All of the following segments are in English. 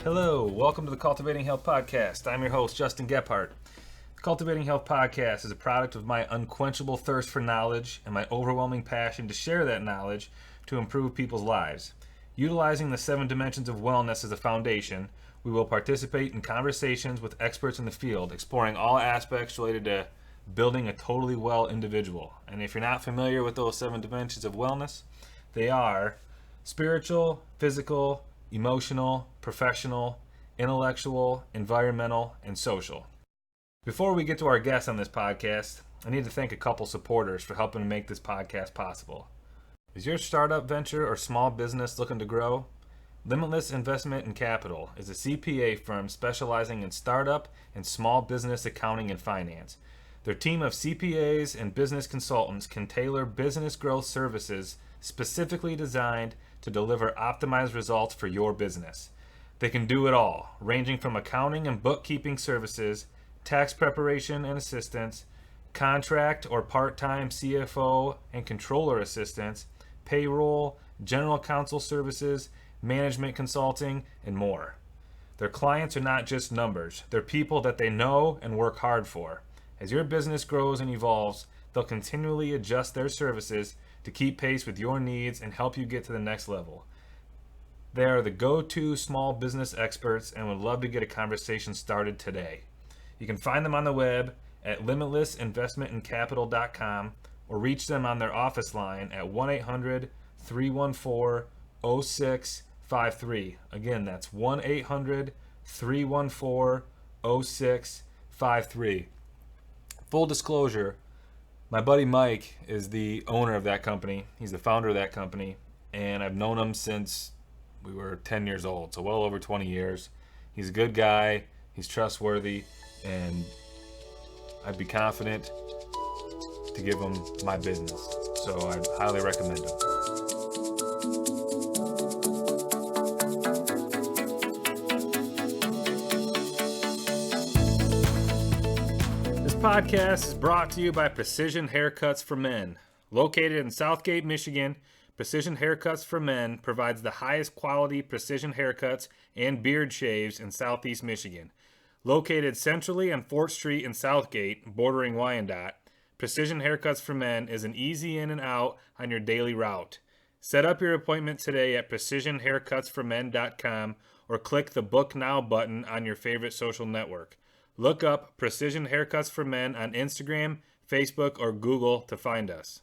Hello, welcome to the Cultivating Health Podcast. I'm your host, Justin Gephardt. The Cultivating Health Podcast is a product of my unquenchable thirst for knowledge and my overwhelming passion to share that knowledge to improve people's lives. Utilizing the 7 dimensions of wellness as a foundation, we will participate in conversations with experts in the field, exploring all aspects related to building a totally well individual. And if you're not familiar with those 7 dimensions of wellness, they are spiritual, physical, emotional, professional, intellectual, environmental, and social. Before we get to our guests on this podcast, I need to thank a couple supporters for helping to make this podcast possible. Is your startup venture or small business looking to grow? Limitless Investment and Capital is a CPA firm specializing in startup and small business accounting and finance. Their team of CPAs and business consultants can tailor business growth services specifically designed to deliver optimized results for your business. They can do it all, ranging from accounting and bookkeeping services, tax preparation and assistance, contract or part-time CFO and controller assistance, payroll, general counsel services, management consulting, and more. Their clients are not just numbers. They're people that they know and work hard for. As your business grows and evolves, they'll continually adjust their services to keep pace with your needs and help you get to the next level. They are the go-to small business experts and would love to get a conversation started today. You can find them on the web at limitlessinvestmentandcapital.com or reach them on their office line at 1-800-314-0653. Again, that's 1-800-314-0653. Full disclosure, my buddy Mike is the owner of that company. He's the founder of that company, and I've known him since we were 10 years old, so well over 20 years. He's a good guy, he's trustworthy, and I'd be confident to give him my business, so I'd highly recommend him. This podcast is brought to you by Precision Haircuts for Men. Located in Southgate, Michigan, Precision Haircuts for Men provides the highest quality precision haircuts and beard shaves in Southeast Michigan. Located centrally on 4th Street in Southgate, bordering Wyandotte, Precision Haircuts for Men is an easy in and out on your daily route. Set up your appointment today at precisionhaircutsformen.com or click the Book Now button on your favorite social network. Look up Precision Haircuts for Men on Instagram, Facebook, or Google to find us.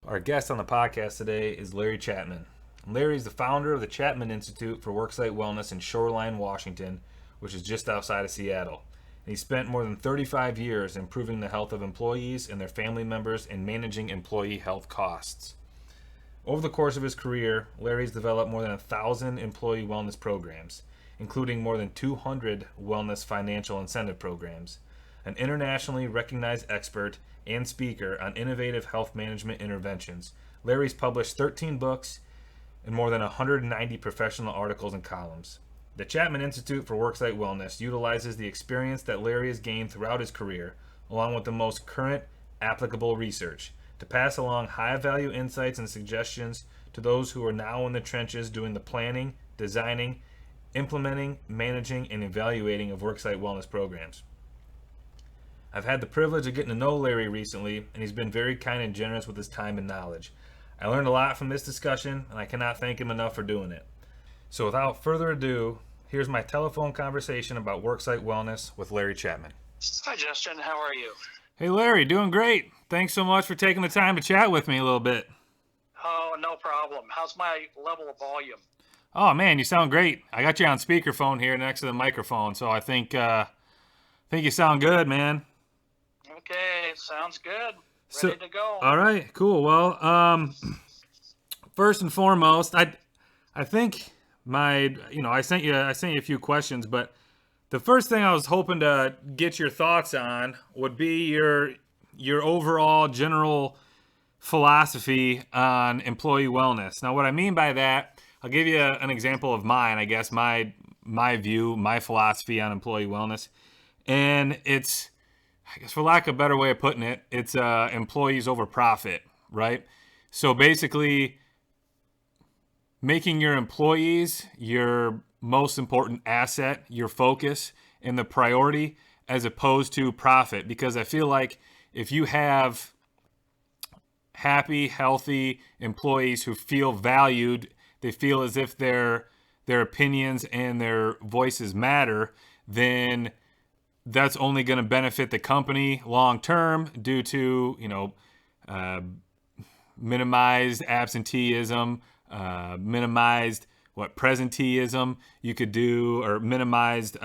Our guest on the podcast today is Larry Chapman. Larry is the founder of the Chapman Institute for Worksite Wellness in Shoreline, Washington, which is just outside of Seattle. And he spent more than 35 years improving the health of employees and their family members and managing employee health costs. Over the course of his career, Larry's developed more than 1,000 employee wellness programs, including more than 200 wellness financial incentive programs. An internationally recognized expert and speaker on innovative health management interventions, Larry's published 13 books and more than 190 professional articles and columns. The Chapman Institute for Worksite Wellness utilizes the experience that Larry has gained throughout his career, along with the most current applicable research, to pass along high-value insights and suggestions to those who are now in the trenches doing the planning, designing, implementing, managing, and evaluating of worksite wellness programs. I've had the privilege of getting to know Larry recently, and he's been very kind and generous with his time and knowledge. I learned a lot from this discussion, and I cannot thank him enough for doing it. So without further ado, here's my telephone conversation about worksite wellness with Larry Chapman. Hi, Justin. How are you? Hey, Larry. Doing great. Thanks so much for taking the time to chat with me a little bit. Oh, no problem. How's my level of volume? Oh, man, you sound great. I got you on speakerphone here next to the microphone, so I think you sound good, man. Okay, sounds good. Ready to go. All right, cool. Well, first and foremost, I think I sent you a few questions, but the first thing I was hoping to get your thoughts on would be your overall general philosophy on employee wellness. Now, what I mean by that, I'll give you an example of mine, I guess, my view, my philosophy on employee wellness. And it's, I guess for lack of a better way of putting it, it's employees over profit, right? So basically, making your employees your most important asset, your focus, and the priority, as opposed to profit. Because I feel like if you have happy, healthy employees who feel valued, they feel as if their opinions and their voices matter, then that's only going to benefit the company long term due to, minimized absenteeism, minimized presenteeism you could do, or minimized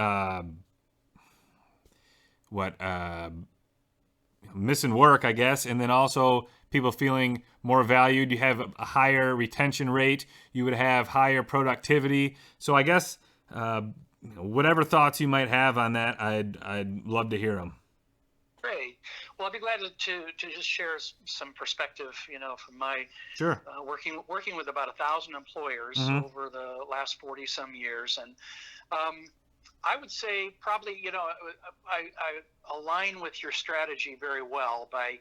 missing work, I guess, and then also people feeling more valued. You have a higher retention rate. You would have higher productivity. So I guess whatever thoughts you might have on that, I'd love to hear them. Great. Well, I'd be glad to just share some perspective, from my Sure. Working with about 1,000 employers Mm-hmm. over the last 40 some years, and I would say probably, I align with your strategy very well by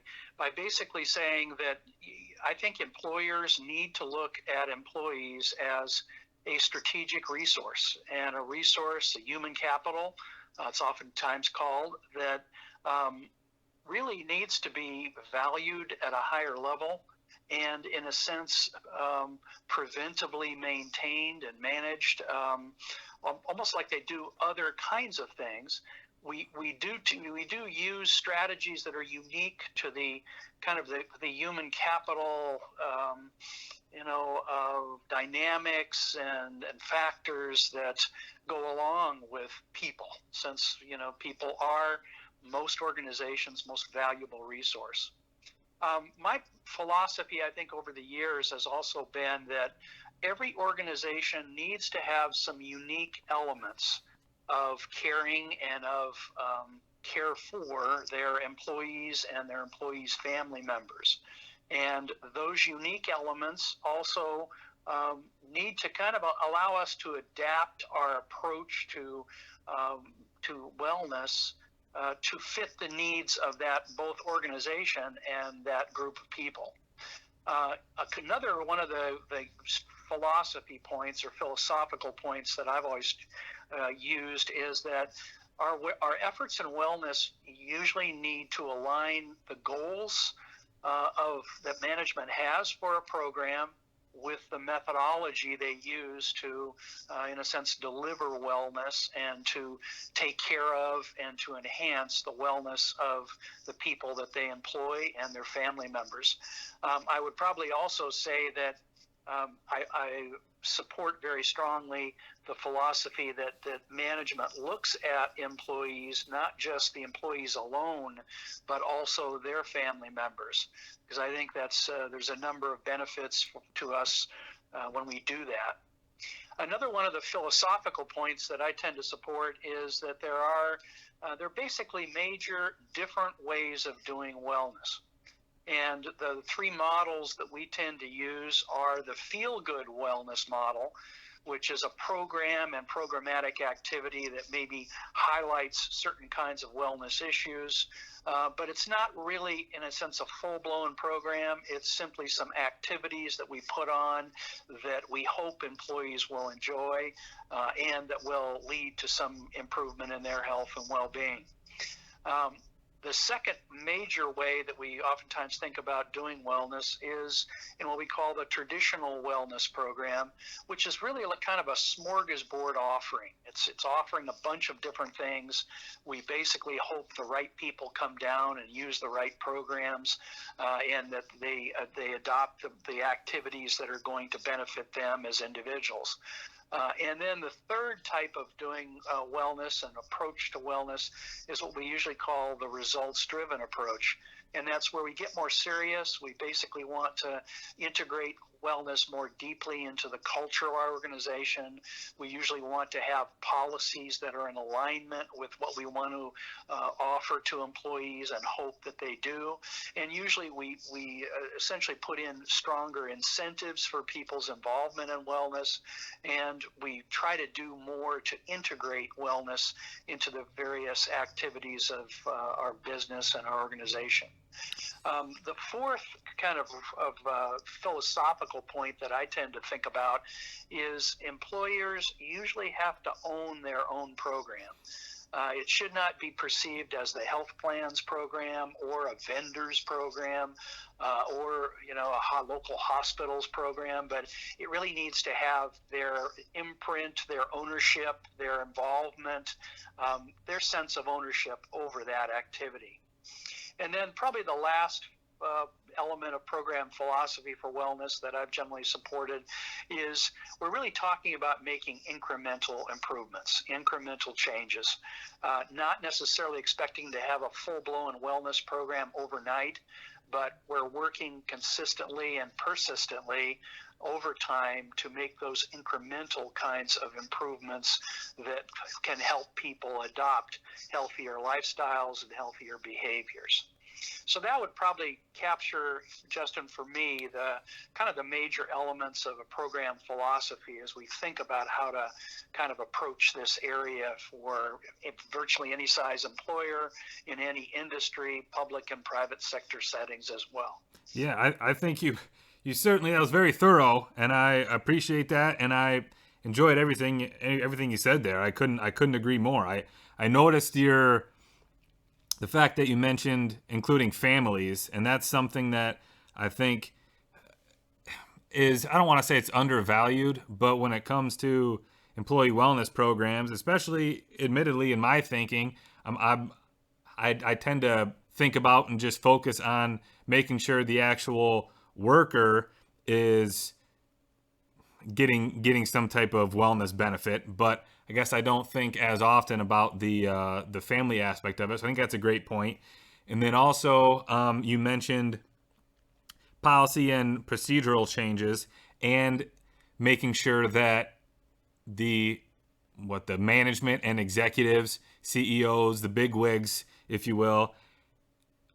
basically saying that I think employers need to look at employees as a strategic resource, and a human capital, it's oftentimes called, that really needs to be valued at a higher level and, in a sense, preventively maintained and managed, almost like they do other kinds of things. We do use strategies that are unique to the kind of the human capital, dynamics and factors that go along with people, since people are most organizations' most valuable resource. My philosophy, I think, over the years has also been that every organization needs to have some unique elements of caring and of care for their employees and their employees' family members. And those unique elements also need to kind of allow us to adapt our approach to wellness to fit the needs of that both organization and that group of people. Another one of the philosophy points or philosophical points that I've always used is that our efforts in wellness usually need to align the goals that management has for a program with the methodology they use to, in a sense, deliver wellness and to take care of and to enhance the wellness of the people that they employ and their family members. I would probably also say that I support very strongly the philosophy that management looks at employees, not just the employees alone, but also their family members, because I think there's a number of benefits to us when we do that. Another one of the philosophical points that I tend to support is that there are basically major different ways of doing wellness. And the three models that we tend to use are the feel-good wellness model, which is a program and programmatic activity that maybe highlights certain kinds of wellness issues, but it's not really, in a sense, a full-blown program. It's simply some activities that we put on that we hope employees will enjoy and that will lead to some improvement in their health and well-being. The second major way that we oftentimes think about doing wellness is in what we call the traditional wellness program, which is really like kind of a smorgasbord offering. It's offering a bunch of different things. We basically hope the right people come down and use the right programs and that they adopt the activities that are going to benefit them as individuals. And then the third type of doing wellness and approach to wellness is what we usually call the results-driven approach. And that's where we get more serious. We basically want to integrate wellness more deeply into the culture of our organization. We usually want to have policies that are in alignment with what we want to offer to employees and hope that they do. And usually we essentially put in stronger incentives for people's involvement in wellness, and we try to do more to integrate wellness into the various activities of our business and our organization. The fourth kind of philosophical point that I tend to think about is employers usually have to own their own program. It should not be perceived as the health plans program or a vendor's program or a local hospital's program, but it really needs to have their imprint, their ownership, their involvement, their sense of ownership over that activity. And then probably the last element of program philosophy for wellness that I've generally supported is we're really talking about making incremental improvements, incremental changes, not necessarily expecting to have a full-blown wellness program overnight, but we're working consistently and persistently over time to make those incremental kinds of improvements that can help people adopt healthier lifestyles and healthier behaviors. So that would probably capture, Justin, for me, the kind of the major elements of a program philosophy as we think about how to kind of approach this area for virtually any size employer in any industry, public and private sector settings as well. Yeah, I think you certainly, that was very thorough, and I appreciate that, and I enjoyed everything you said there. I couldn't agree more. I noticed the fact that you mentioned including families, and that's something that I think is, I don't want to say it's undervalued, but when it comes to employee wellness programs, especially admittedly in my thinking, I tend to think about and just focus on making sure the actual worker is getting some type of wellness benefit, but I guess I don't think as often about the family aspect of it. So I think that's a great point. And then also you mentioned policy and procedural changes and making sure that the management and executives, CEOs, the bigwigs, if you will,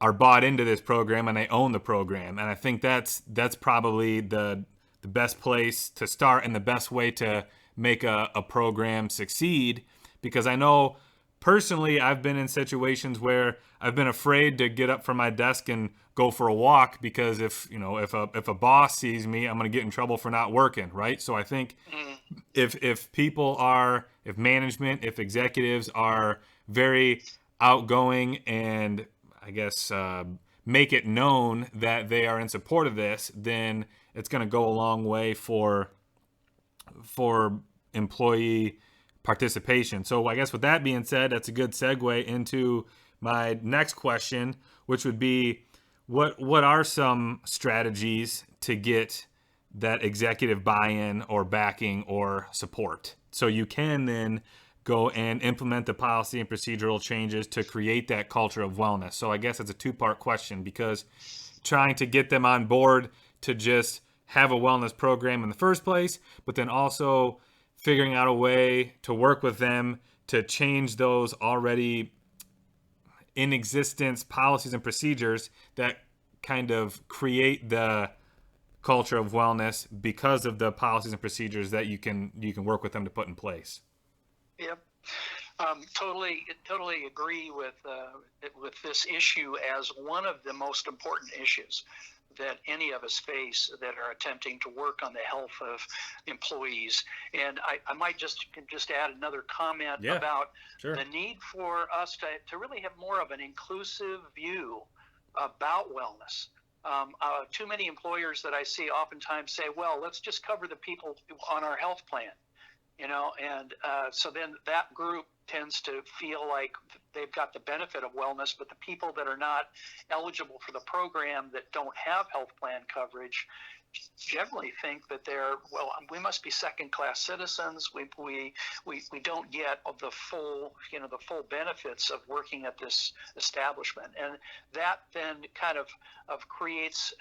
are bought into this program and they own the program. And I think that's probably the best place to start and the best way to make a program succeed, because I know personally I've been in situations where I've been afraid to get up from my desk and go for a walk because if a boss sees me, I'm going to get in trouble for not working, right? So I think if management, if executives are very outgoing and I guess make it known that they are in support of this, then it's going to go a long way for employee participation. So I guess with that being said, that's a good segue into my next question, which would be what are some strategies to get that executive buy-in or backing or support so you can then go and implement the policy and procedural changes to create that culture of wellness? So I guess it's a two-part question, because trying to get them on board to just have a wellness program in the first place, but then also figuring out a way to work with them to change those already in existence policies and procedures that kind of create the culture of wellness because of the policies and procedures that you can work with them to put in place. Yep. Totally agree with this issue as one of the most important issues that any of us face that are attempting to work on the health of employees. And I might just add another comment about the need for us to really have more of an inclusive view about wellness. Too many employers that I see oftentimes say, well, let's just cover the people on our health plan. And so then that group tends to feel like they've got the benefit of wellness, but the people that are not eligible for the program that don't have health plan coverage generally think that we must be second-class citizens. We don't get the full benefits of working at this establishment, and that then kind of creates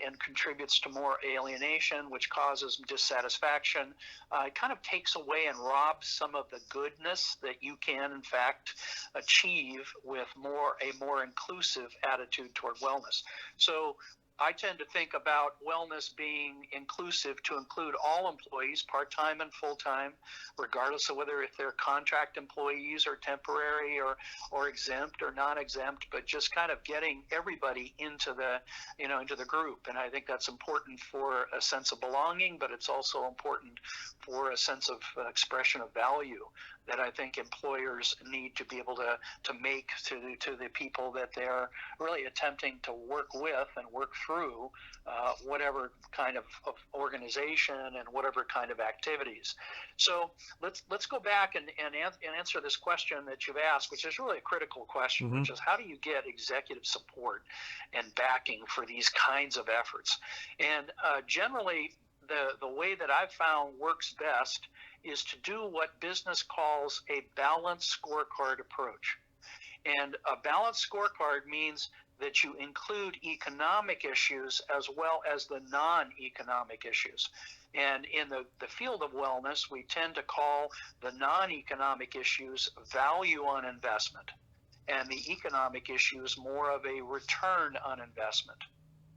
and contributes to more alienation, which causes dissatisfaction. It kind of takes away and robs some of the goodness that you can in fact achieve with a more inclusive attitude toward wellness. So I tend to think about wellness being inclusive to include all employees, part-time and full-time, regardless of whether if they're contract employees or temporary or exempt or non-exempt, but just kind of getting everybody into the group. And I think that's important for a sense of belonging, but it's also important for a sense of expression of value that I think employers need to be able to make to the people that they're really attempting to work with and work through whatever kind of organization and whatever kind of activities. So let's go back and answer this question that you've asked, which is really a critical question, which is how do you get executive support and backing for these kinds of efforts? And generally, the way that I've found works best is to do what business calls a balanced scorecard approach. And a balanced scorecard means that you include economic issues as well as the non-economic issues. And in the field of wellness, we tend to call the non-economic issues value on investment, and the economic issues more of a return on investment.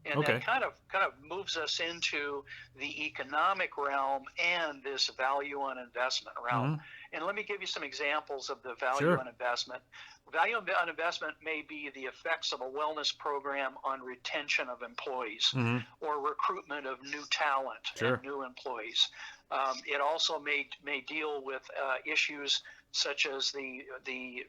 And Okay. that kind of moves us into the economic realm and this value on investment realm. And let me give you some examples of the value Sure. on investment. Value on investment may be the effects of a wellness program on retention of employees or recruitment of new talent and new employees. It also may deal with issues such as the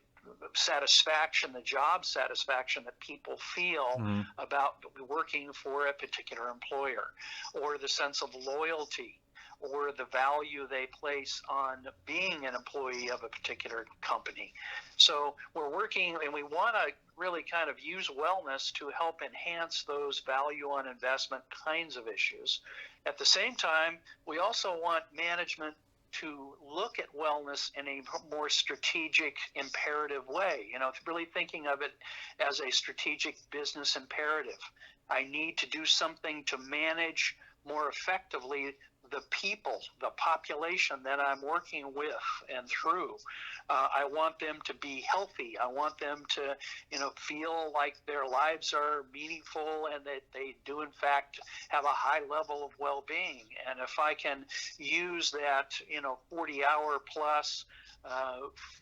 satisfaction, the job satisfaction that people feel about working for a particular employer, or the sense of loyalty, or the value they place on being an employee of a particular company. So we're working, and we want to really kind of use wellness to help enhance those value on investment kinds of issues. At the same time, we also want management to look at wellness in a more strategic, imperative way. Really thinking of it as a strategic business imperative. I need to do something to manage more effectively the people, the population that I'm working with and through. I want them to be healthy. I want them to, feel like their lives are meaningful and that they do, in fact, have a high level of well-being. And if I can use that, 40-hour plus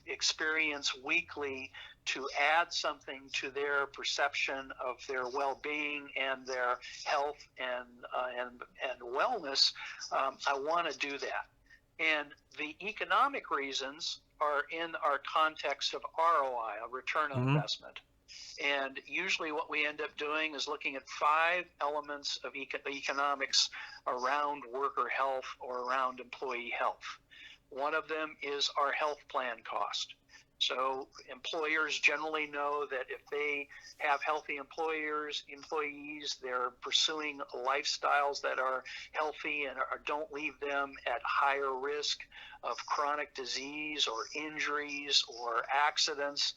experience weekly to add something to their perception of their well-being and their health and wellness, I want to do that. And the economic reasons are in our context of ROI, a return on investment. And usually what we end up doing is looking at 5 elements of economics around worker health or around employee health. One of them is our health plan cost. So employers generally know that if they have healthy employees, they're pursuing lifestyles that are healthy and don't leave them at higher risk of chronic disease or injuries or accidents.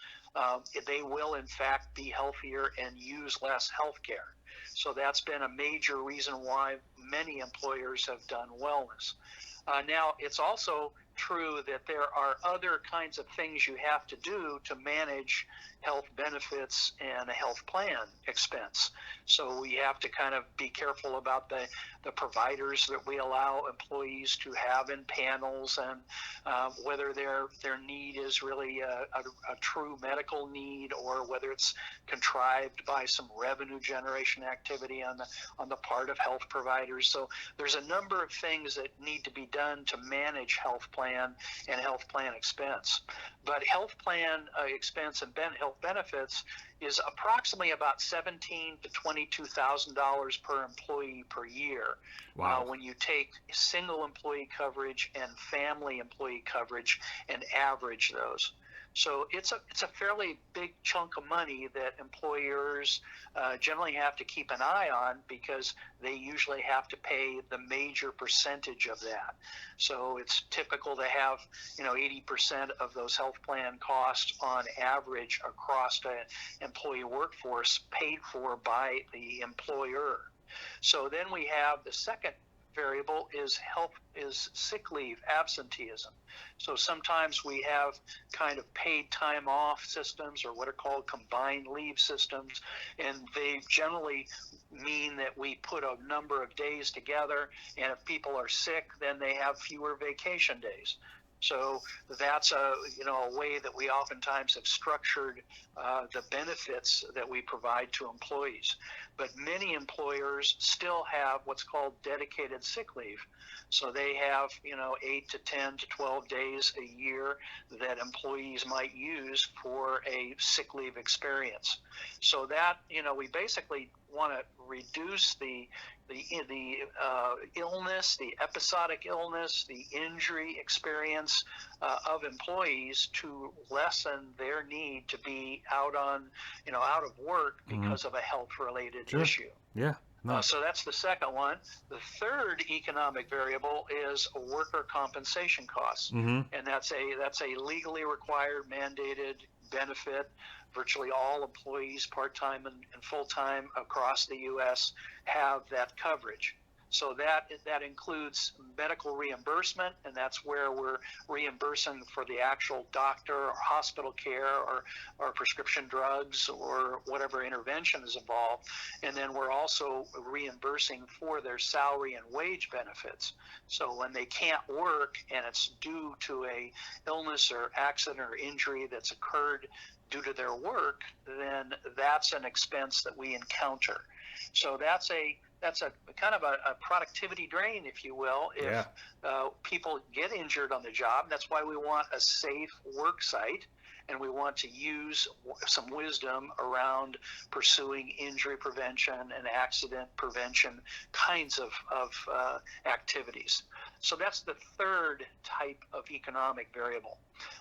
They will, in fact, be healthier and use less health care. So that's been a major reason why many employers have done wellness. Now, it's also true that there are other kinds of things you have to do to manage health benefits and a health plan expense. So we have to kind of be careful about the providers that we allow employees to have in panels, and whether their need is really a true medical need or whether it's contrived by some revenue generation activity on the part of health providers. So there's a number of things that need to be done to manage health plan and health plan expense. But health plan expense and health benefits is approximately about $17,000 to $22,000 per employee per year. Wow. When you take single employee coverage and family employee coverage and average those. So it's a fairly big chunk of money that employers generally have to keep an eye on, because they usually have to pay the major percentage of that. So it's typical to have 80% of those health plan costs on average across an employee workforce paid for by the employer. So then we have the second variable is sick leave absenteeism. So sometimes we have kind of paid time off systems, or what are called combined leave systems, and they generally mean that we put a number of days together, and if people are sick, then they have fewer vacation days. So that's a way that we oftentimes have structured the benefits that we provide to employees. But many employers still have what's called dedicated sick leave. So they have 8 to 10 to 12 days a year that employees might use for a sick leave experience. So that we basically want to reduce the illness, the episodic illness, the injury experience of employees to lessen their need to be out of work because of a health-related issue. Yeah. No. So that's the second one. The third economic variable is worker compensation costs, and that's a legally required, mandated benefit. Virtually all employees, part-time and full-time across the U.S., have that coverage. So that includes medical reimbursement, and that's where we're reimbursing for the actual doctor or hospital care or prescription drugs or whatever intervention is involved. And then we're also reimbursing for their salary and wage benefits. So when they can't work and it's due to a illness or accident or injury that's occurred due to their work, then that's an expense that we encounter. So that's a kind of a productivity drain, if you will, if people get injured on the job. That's why we want a safe work site, and we want to use some wisdom around pursuing injury prevention and accident prevention kinds of activities. So that's the third type of economic variable.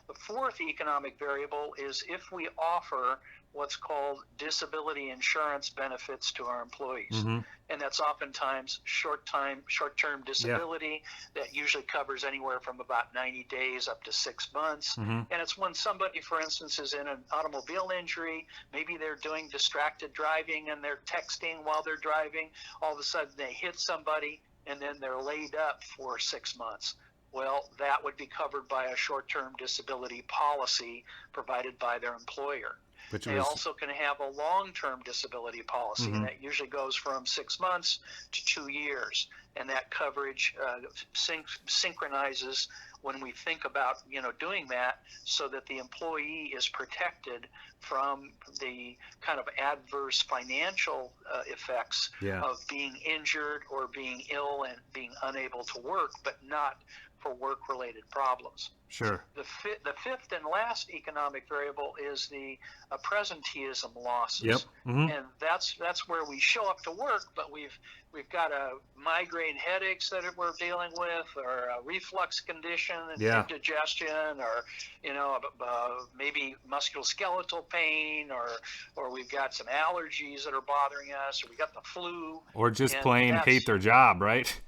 The fourth economic variable is if we offer what's called disability insurance benefits to our employees. And that's oftentimes short-term disability that usually covers anywhere from about 90 days up to 6 months. And it's when somebody, for instance, is in an automobile injury, maybe they're doing distracted driving and they're texting while they're driving, all of a sudden they hit somebody and then they're laid up for 6 months. Well, that would be covered by a short-term disability policy provided by their employer. They also can have a long-term disability policy, and that usually goes from 6 months to 2 years. And that coverage synchronizes when we think about doing that, so that the employee is protected from the kind of adverse financial effects of being injured or being ill and being unable to work, but not for work-related problems. Sure. The fifth and last economic variable is the presenteeism losses. And that's where we show up to work, but we've got a migraine headaches that we're dealing with, or a reflux condition and indigestion, or maybe musculoskeletal pain, or we've got some allergies that are bothering us, or we got the flu, or just plain hate their job, right?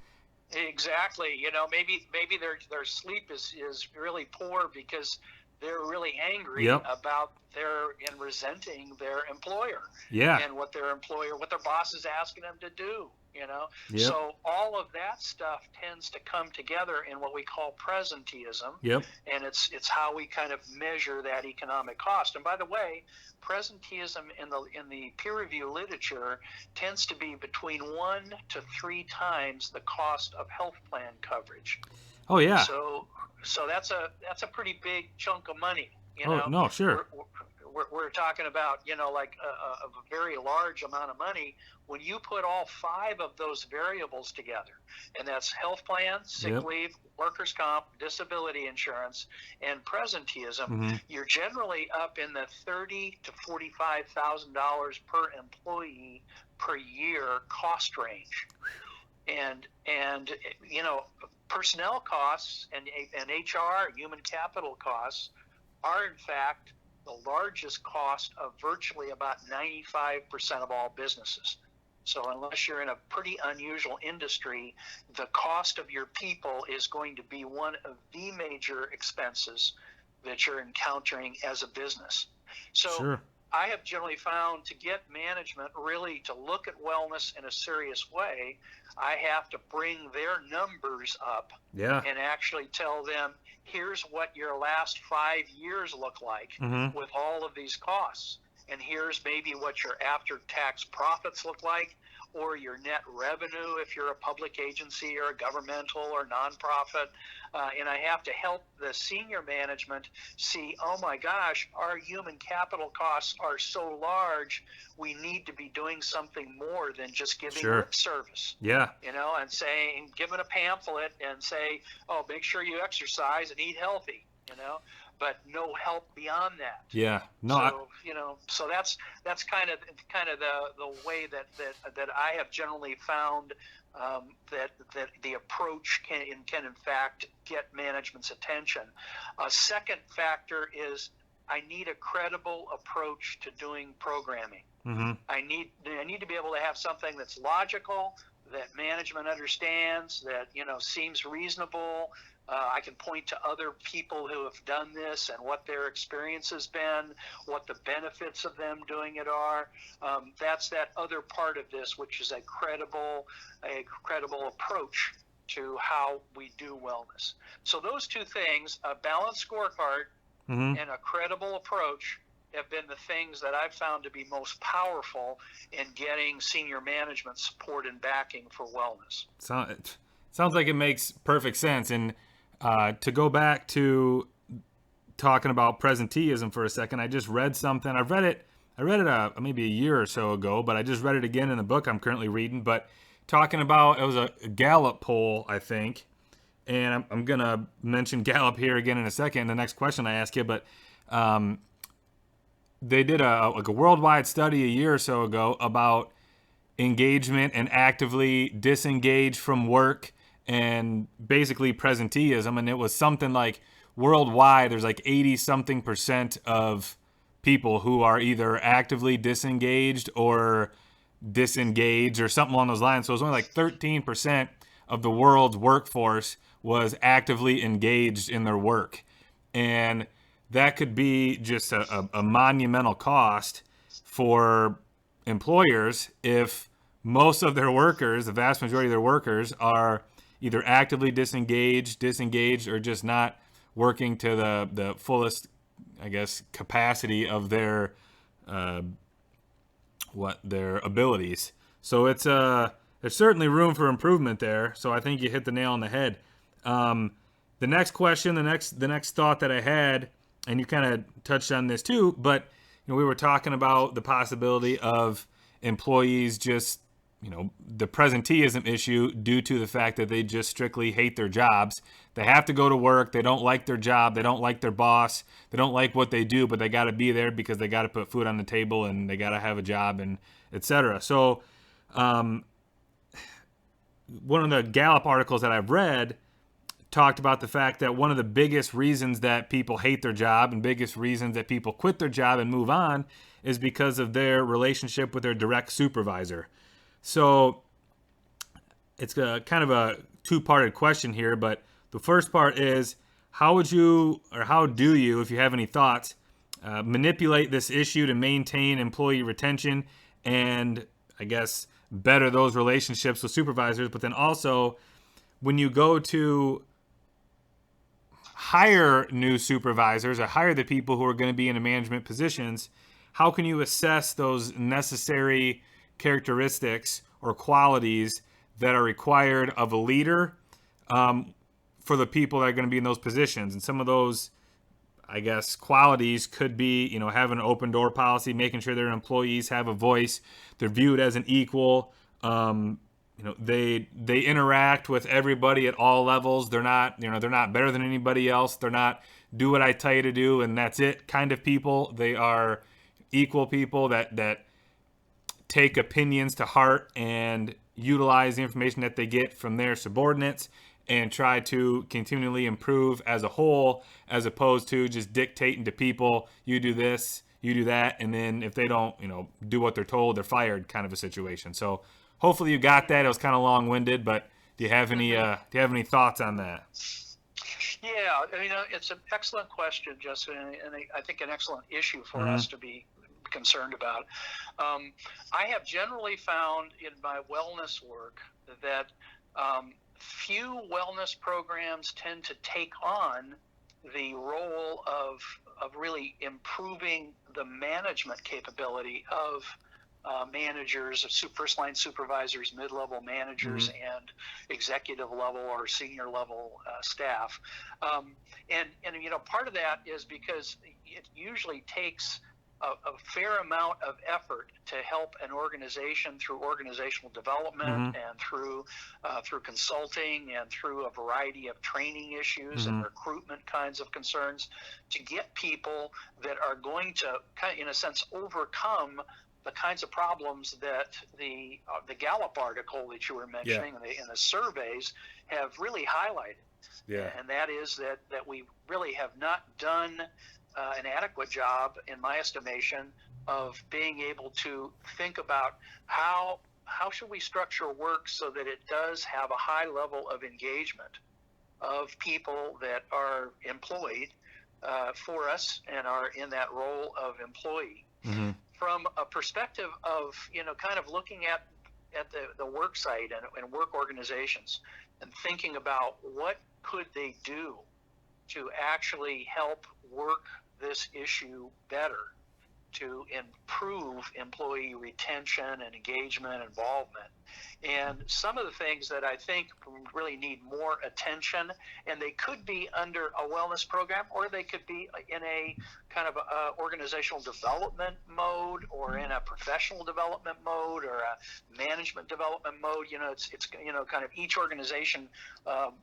Exactly. Maybe their sleep is really poor because they're really angry about and resenting their employer. And what their boss is asking them to do. So all of that stuff tends to come together in what we call presenteeism. And it's how we kind of measure that economic cost. And by the way, presenteeism in the peer review literature tends to be between 1 to 3 times the cost of health plan coverage. Oh yeah. So that's a pretty big chunk of money. No, sure. We're talking about like a very large amount of money when you put all 5 of those variables together, and that's health plan, sick leave, workers' comp, disability insurance, and presenteeism. You're generally up in the $30,000 to $45,000 per employee per year cost range, and personnel costs and HR, human capital costs, are in fact the largest cost of virtually about 95% of all businesses. So unless you're in a pretty unusual industry, the cost of your people is going to be one of the major expenses that you're encountering as a business. So I have generally found to get management really to look at wellness in a serious way, I have to bring their numbers up Yeah. and actually tell them, here's what your last 5 years look like Mm-hmm. with all of these costs. And here's maybe what your after-tax profits look like, or your net revenue if you're a public agency or a governmental or nonprofit. And I have to help the senior management see, oh my gosh, our human capital costs are so large, we need to be doing something more than just giving Sure. lip service. Yeah. And saying, giving a pamphlet and say, oh, make sure you exercise and eat healthy, but no help beyond that. Yeah. No. So that's kind of the way that I have generally found that the approach can in fact get management's attention. A second factor is I need a credible approach to doing programming. Mm-hmm. I need to be able to have something that's logical, that management understands, that seems reasonable. I can point to other people who have done this and what their experience has been, what the benefits of them doing it are. That's that other part of this, which is a credible approach to how we do wellness. So those two things, a balanced scorecard Mm-hmm. and a credible approach, have been the things that I've found to be most powerful in getting senior management support and backing for wellness. Sounds like it makes perfect sense. And to go back to talking about presenteeism for a second, I just read something. I read it maybe a year or so ago, but I just read it again in the book I'm currently reading. But talking about, it was a Gallup poll, I think. And I'm going to mention Gallup here again in a second, the next question I ask you. But they did a worldwide study a year or so ago about engagement and actively disengage from work and basically presenteeism. And it was something like worldwide, there's like 80-something% of people who are either actively disengaged or disengaged or something along those lines. So it was only like 13% of the world's workforce was actively engaged in their work. And that could be just a monumental cost for employers if most of their workers, the vast majority of their workers, are either actively disengaged, or just not working to the fullest, I guess, capacity of their abilities. So it's there's certainly room for improvement there. So I think you hit the nail on the head. The next question, the next thought that I had, and you kind of touched on this too, but we were talking about the possibility of employees just, the presenteeism issue due to the fact that they just strictly hate their jobs. They have to go to work. They don't like their job. They don't like their boss. They don't like what they do, but they got to be there because they got to put food on the table and they got to have a job, and etc. So one of the Gallup articles that I've read talked about the fact that one of the biggest reasons that people hate their job and biggest reasons that people quit their job and move on is because of their relationship with their direct supervisor. So it's kind of a two-parted question here, but the first part is, how do you, if you have any thoughts, manipulate this issue to maintain employee retention and, I guess, better those relationships with supervisors? But then also, when you go to hire new supervisors or hire the people who are going to be in the management positions, how can you assess those necessary characteristics or qualities that are required of a leader for the people that are going to be in those positions? And some of those, I guess, qualities could be, having an open door policy, making sure their employees have a voice, they're viewed as an equal, they interact with everybody at all levels. They're not better than anybody else. They're not do what I tell you to do and that's it kind of people. They are equal people that take opinions to heart and utilize the information that they get from their subordinates and try to continually improve as a whole, as opposed to just dictating to people, you do this, you do that, and then if they don't, do what they're told, they're fired, kind of a situation. So hopefully you got that. It was kind of long-winded, but do you have any thoughts on that? Yeah, it's an excellent question, Justin, and I think an excellent issue for us to be concerned about. I have generally found in my wellness work that few wellness programs tend to take on the role of really improving the management capability of managers, first line supervisors, mid-level managers, and executive level or senior level staff. And part of that is because it usually takes a fair amount of effort to help an organization through organizational development and through consulting and through a variety of training issues and recruitment kinds of concerns to get people that are going to, in a sense, overcome the kinds of problems that the Gallup article that you were mentioning and the surveys have really highlighted. Yeah. And that is that we really have not done an adequate job, in my estimation, of being able to think about how should we structure work so that it does have a high level of engagement of people that are employed for us and are in that role of employee. From a perspective of, kind of looking at the work site and work organizations and thinking about what could they do to actually help work this issue better, to improve employee retention and engagement, involvement. And some of the things that I think really need more attention, and they could be under a wellness program, or they could be in a kind of organizational development mode, or in a professional development mode, or a management development mode. It's kind of each organization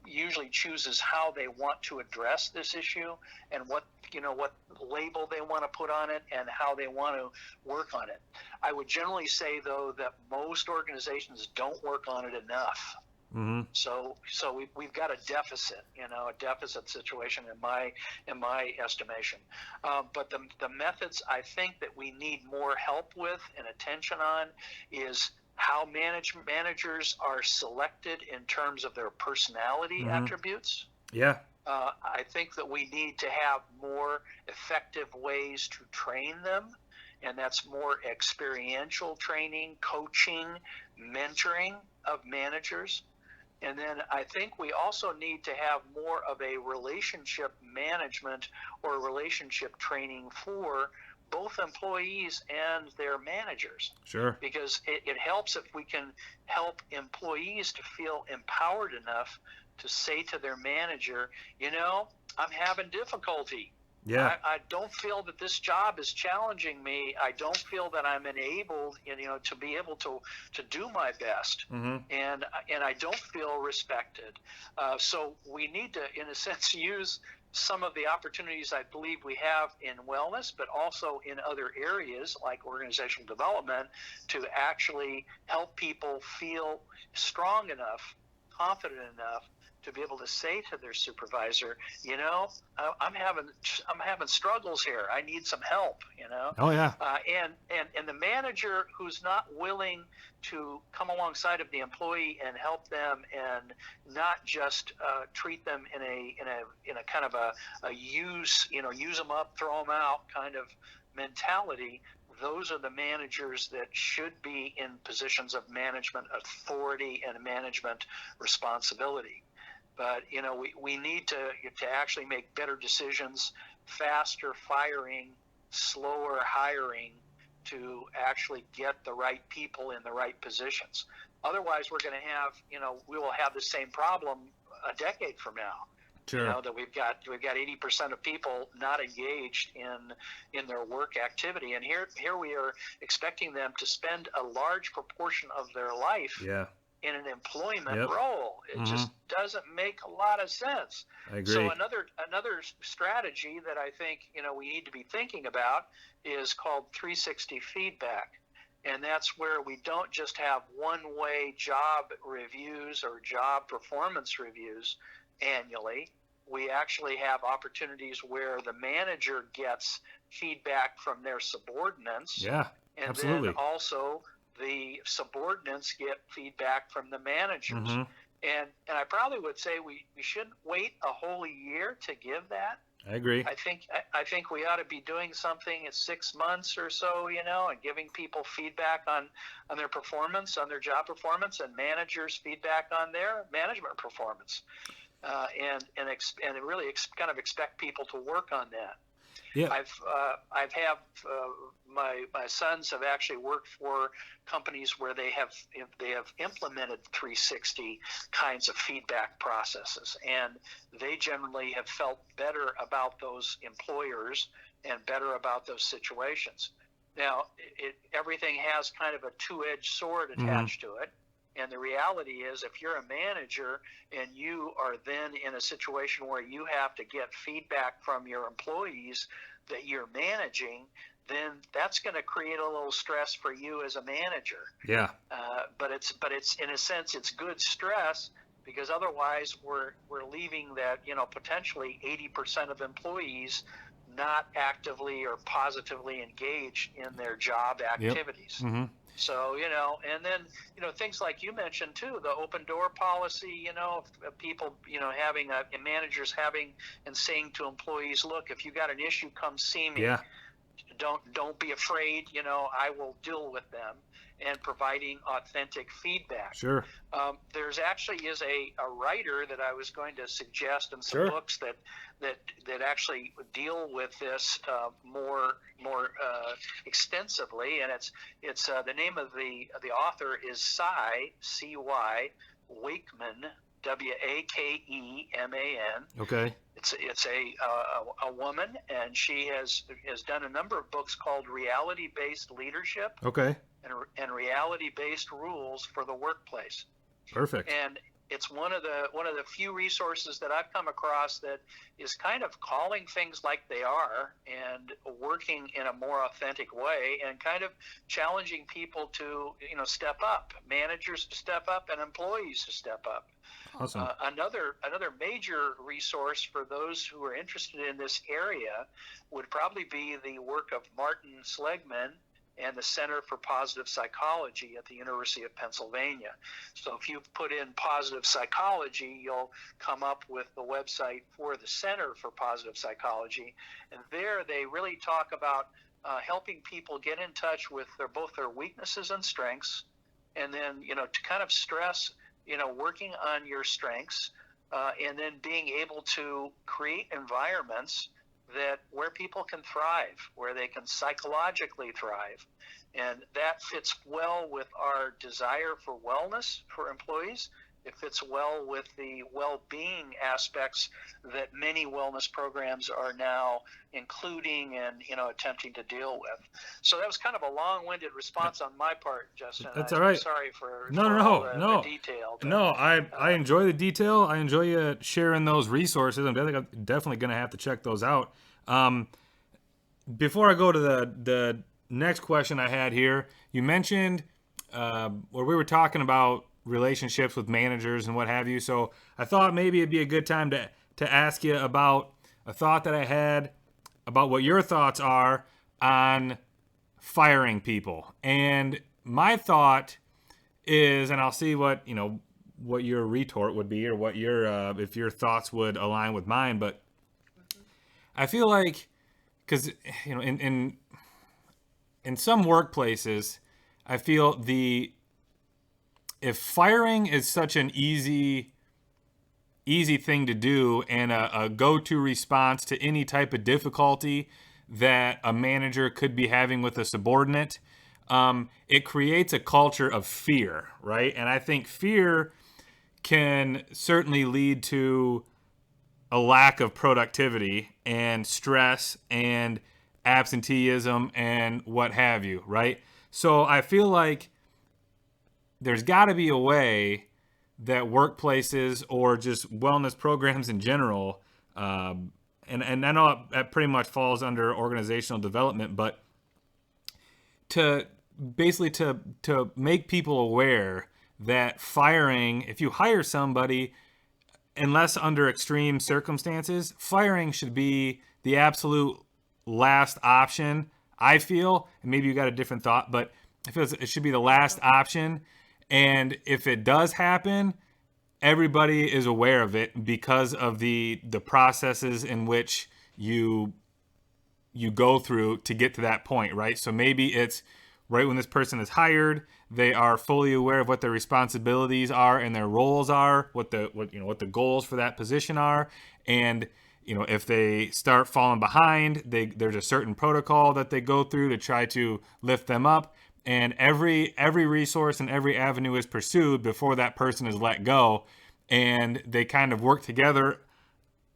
usually chooses how they want to address this issue and what label they want to put on it and how they want to work on it. I would generally say, though, that most organizations don't work on it enough. So we've got a deficit, a deficit situation in my estimation. But the methods I think that we need more help with and attention on is how managers are selected in terms of their personality attributes. Yeah. I think that we need to have more effective ways to train them, and that's more experiential training, coaching, mentoring of managers. And then I think we also need to have more of a relationship management or relationship training for both employees and their managers. Sure. Because it helps if we can help employees to feel empowered enough to say to their manager, I'm having difficulty. Yeah. I don't feel that this job is challenging me. I don't feel that I'm enabled, to be able to do my best. And I don't feel respected. So we need to, in a sense, use some of the opportunities I believe we have in wellness, but also in other areas like organizational development, to actually help people feel strong enough, confident enough to be able to say to their supervisor, I'm having struggles here. I need some help. Oh yeah. And the manager who's not willing to come alongside of the employee and help them, and not just treat them in a kind of a use them up, throw them out kind of mentality. Those are the managers that should be in positions of management authority and management responsibility. But we need to actually make better decisions, faster firing, slower hiring, to actually get the right people in the right positions. Otherwise, we're going to have we will have the same problem a decade from now. Sure. That we've got 80% of people not engaged in their work activity, and here we are expecting them to spend a large proportion of their life in an employment role. It just doesn't make a lot of sense. I agree. So another strategy that I think we need to be thinking about is called 360 feedback. And that's where we don't just have one-way job reviews or job performance reviews annually. We actually have opportunities where the manager gets feedback from their subordinates. Yeah, and absolutely. then also the subordinates get feedback from the managers. And I probably would say we shouldn't wait a whole year to give that. I agree. I think we ought to be doing something at 6 months or so, and giving people feedback on their performance, on their job performance, and managers feedback on their management performance, and really kind of expect people to work on that. Yeah. My sons have actually worked for companies where they have implemented 360 kinds of feedback processes, and they generally have felt better about those employers and better about those situations. Now, everything has kind of a two-edged sword attached to it. And the reality is, if you're a manager and you are then in a situation where you have to get feedback from your employees that you're managing, then that's going to create a little stress for you as a manager. Yeah. But it's in a sense, it's good stress, because otherwise we're leaving that, potentially 80% of employees not actively or positively engaged in their job activities. Yep. So, and then, things like you mentioned too, the open door policy, people, having managers having and saying to employees, look, if you got an issue, come see me. Yeah. Don't be afraid, I will deal with them, and providing authentic feedback. Sure. There's actually is a writer that I was going to suggest, and some Sure. books that actually deal with this more extensively, and it's the name of the author is C.Y. Wakeman, Wakeman. Okay. It's a woman, and she has done a number of books called Reality-Based Leadership. Okay. And reality-based rules for the workplace. Perfect. And it's one of the few resources that I've come across that is kind of calling things like they are and working in a more authentic way, and kind of challenging people to step up, managers to step up, and employees to step up. Awesome. Another major resource for those who are interested in this area would probably be the work of Martin Seligman and the Center for Positive Psychology at the University of Pennsylvania. So if you put in positive psychology, you'll come up with the website for the Center for Positive Psychology. And there they really talk about helping people get in touch with both their weaknesses and strengths, and then, to kind of stress, working on your strengths, and then being able to create environments where people can thrive, where they can psychologically thrive. And that fits well with our desire for wellness for employees. It fits well with the well-being aspects that many wellness programs are now including and attempting to deal with. So that was kind of a long-winded response on my part, Justin. That's all right. Sorry for No. the detail. But, no, I enjoy the detail. I enjoy you sharing those resources. I'm definitely going to have to check those out. Before I go to the next question I had here, you mentioned where we were talking about relationships with managers and what have you. So I thought maybe it'd be a good time to ask you about a thought that I had about what your thoughts are on firing people. And my thought is, and I'll see what your retort would be, or what your if your thoughts would align with mine, but I feel like, because in some workplaces, I feel if firing is such an easy thing to do, and a go-to response to any type of difficulty that a manager could be having with a subordinate, it creates a culture of fear, right? And I think fear can certainly lead to a lack of productivity and stress and absenteeism and what have you, right? So I feel like there's got to be a way that workplaces, or just wellness programs in general, and I know that pretty much falls under organizational development, but to make people aware that firing, if you hire somebody, unless under extreme circumstances, firing should be the absolute last option, I feel. And maybe you got a different thought, but I feel it should be the last option. And if it does happen, everybody is aware of it because of the processes in which you go through to get to that point, right? So maybe it's right when this person is hired, they are fully aware of what their responsibilities are and their roles are, what the goals for that position are, and if they start falling behind, there's a certain protocol that they go through to try to lift them up, and every resource and every avenue is pursued before that person is let go, and they kind of work together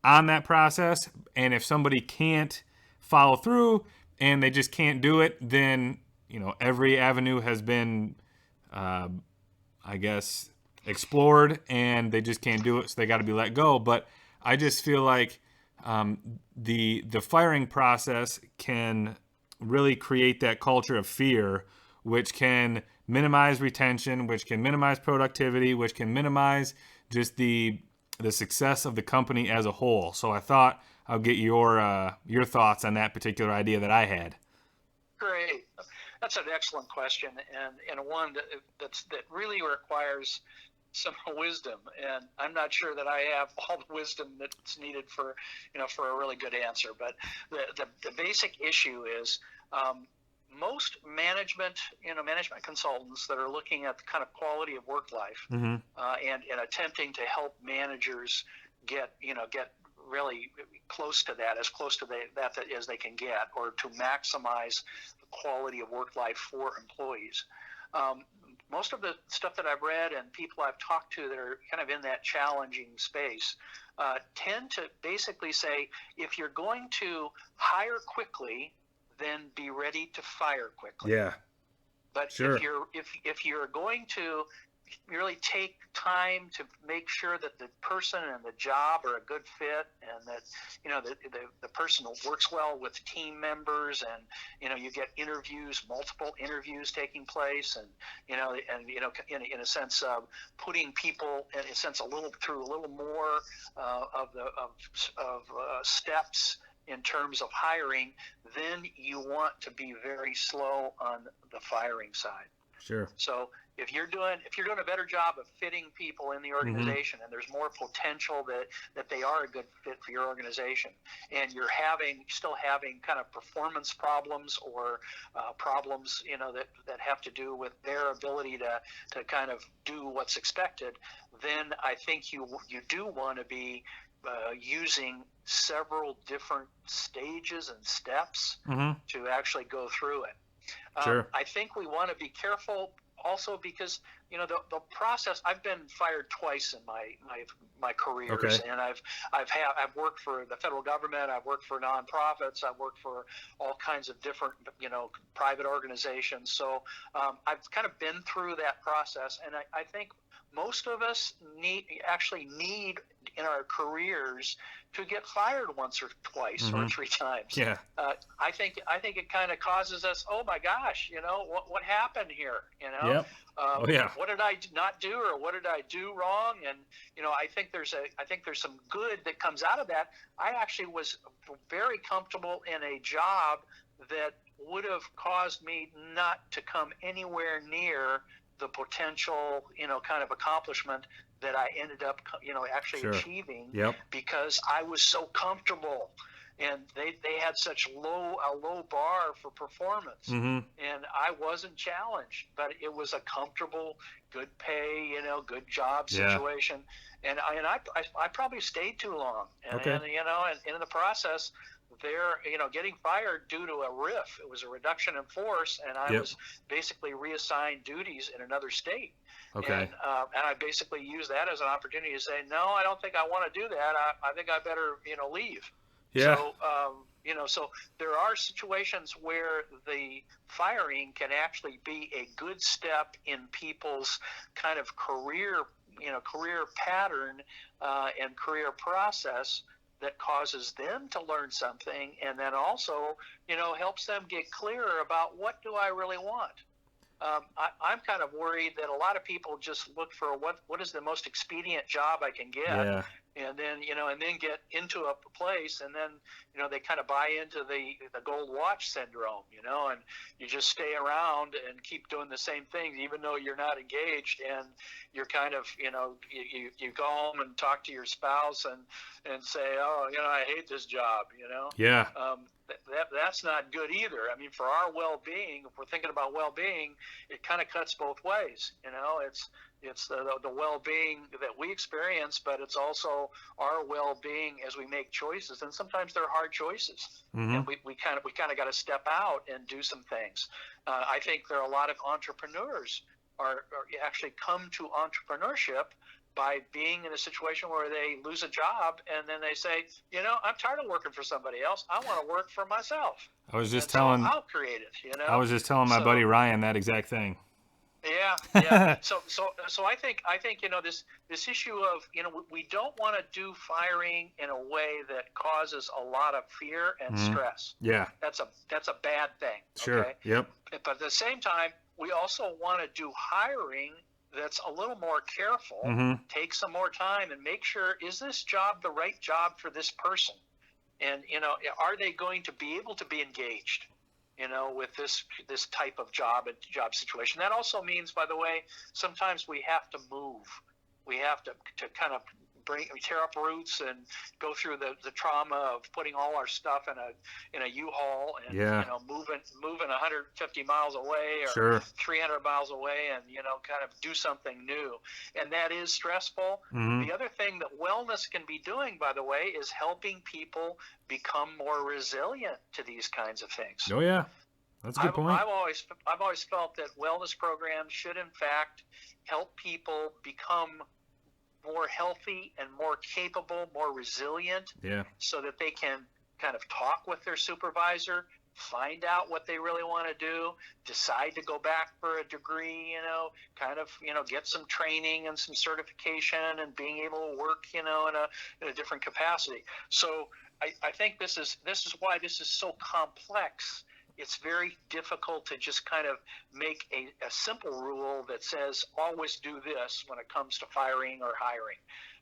on that process. And if somebody can't follow through and they just can't do it, then every avenue has been I guess explored and they just can't do it, so they got to be let go. But I just feel like the firing process can really create that culture of fear, which can minimize retention, which can minimize productivity, which can minimize just the success of the company as a whole. So I thought I'll get your thoughts on that particular idea that I had. Great. That's an excellent question, and one that really requires some wisdom. And I'm not sure that I have all the wisdom that's needed for a really good answer. But the basic issue is most management consultants that are looking at the kind of quality of work life and attempting to help managers get really close to that, as close to that as they can get, or to maximize the quality of work life for employees. Most of the stuff that I've read and people I've talked to that are kind of in that challenging space tend to basically say, if you're going to hire quickly, then be ready to fire quickly. Yeah. But sure. if you're going to really take time to make sure that the person and the job are a good fit, and that the person works well with team members, and you get multiple interviews taking place, and in a sense of putting people in a sense through a little more of steps in terms of hiring, then you want to be very slow on the firing side. Sure. So if you're doing a better job of fitting people in the organization, and there's more potential that they are a good fit for your organization, and you're still having kind of performance problems or problems that have to do with their ability to kind of do what's expected, then I think you do want to be using several different stages and steps to actually go through it. Sure. I think we want to be careful also because the process. I've been fired twice in my careers, Okay. and I've worked for the federal government. I've worked for nonprofits. I've worked for all kinds of different private organizations. So I've kind of been through that process, and I think most of us need in our careers to get fired once or twice or three times. Yeah. I think it kind of causes us, oh my gosh, what happened here? Yep. Oh yeah. What did I not do, or what did I do wrong? And I think there's some good that comes out of that. I actually was very comfortable in a job that would have caused me not to come anywhere near the potential, kind of accomplishment that I ended up, actually achieving. Yep. Because I was so comfortable, and they had such a low bar for performance, and I wasn't challenged, but it was a comfortable, good pay, good job situation, and I probably stayed too long, and and in the process, they're getting fired due to a RIF. It was a reduction in force, and I was basically reassigned duties in another state. Okay. And I basically used that as an opportunity to say, no, I don't think I want to do that. I think I better leave. Yeah. So so there are situations where the firing can actually be a good step in people's kind of career pattern and career process, that causes them to learn something, and then also, helps them get clearer about what do I really want. I'm kind of worried that a lot of people just look for what is the most expedient job I can get, Yeah. and then and then get into a place, and then they kind of buy into the gold watch syndrome, and you just stay around and keep doing the same things even though you're not engaged, and you're kind of you go home and talk to your spouse and say, oh, I hate this job. Yeah. That's not good either. I mean, for our well-being, if we're thinking about well-being, it kind of cuts both ways. It's the well-being that we experience, but it's also our well-being as we make choices, and sometimes they're hard choices, Mm-hmm. and we kind of got to step out and do some things. I think there are a lot of entrepreneurs are actually come to entrepreneurship by being in a situation where they lose a job and then they say, I'm tired of working for somebody else. I want to work for myself. I was just So telling I'll create it. I was just telling my buddy Ryan that exact thing. Yeah. So I think this issue of we don't want to do firing in a way that causes a lot of fear and stress. Yeah. That's a bad thing. Sure. Okay? Yep. But at the same time, we also want to do hiring that's a little more careful, take some more time and make sure, is this job the right job for this person? And, are they going to be able to be engaged, with this type of job situation? That also means, by the way, sometimes we have to move. We have to kind of tear up roots and go through the trauma of putting all our stuff in a U-Haul and moving 150 miles away or 300 miles away and kind of do something new, and that is stressful. The other thing that wellness can be doing, by the way, is helping people become more resilient to these kinds of things. Oh yeah, that's a good point. I've always felt that wellness programs should in fact help people become more healthy and more capable, more resilient, so that they can kind of talk with their supervisor, find out what they really want to do, decide to go back for a degree, get some training and some certification and being able to work, in a different capacity. So I think this is why this is so complex. It's very difficult to just kind of make a simple rule that says always do this when it comes to firing or hiring.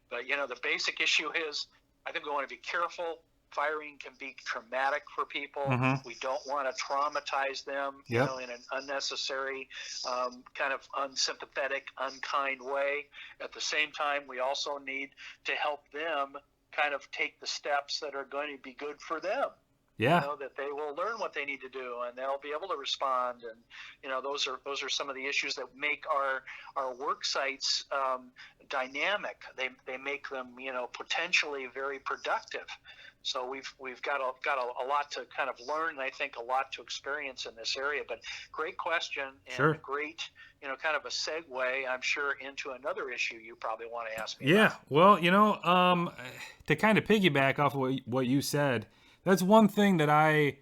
But, the basic issue is I think we want to be careful. Firing can be traumatic for people. We don't want to traumatize them, in an unnecessary, kind of unsympathetic, unkind way. At the same time, we also need to help them kind of take the steps that are going to be good for them. Yeah. That they will learn what they need to do and they'll be able to respond. And, those are some of the issues that make our work sites dynamic. They make them, potentially very productive. So we've got a lot to kind of learn, and I think a lot to experience in this area. But great question, and a great, kind of a segue, I'm sure, into another issue you probably want to ask me about. Well, to kind of piggyback off of what you said, that's one thing that I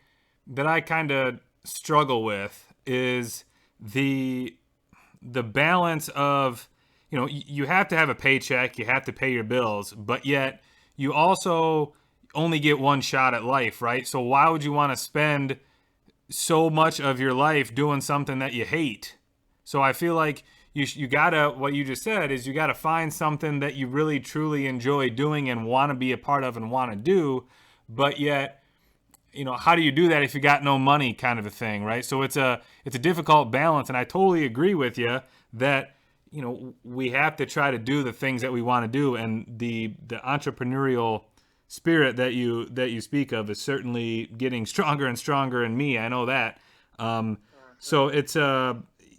kind of struggle with is the balance of, you have to have a paycheck, you have to pay your bills, but yet you also only get one shot at life, right? So why would you want to spend so much of your life doing something that you hate? So I feel like you gotta, what you just said is you gotta find something that you really truly enjoy doing and want to be a part of and want to do. But yet, how do you do that if you got no money, kind of a thing, right? So it's a difficult balance, and I totally agree with you that we have to try to do the things that we want to do, and the entrepreneurial spirit that you speak of is certainly getting stronger and stronger in me. I know that. So it's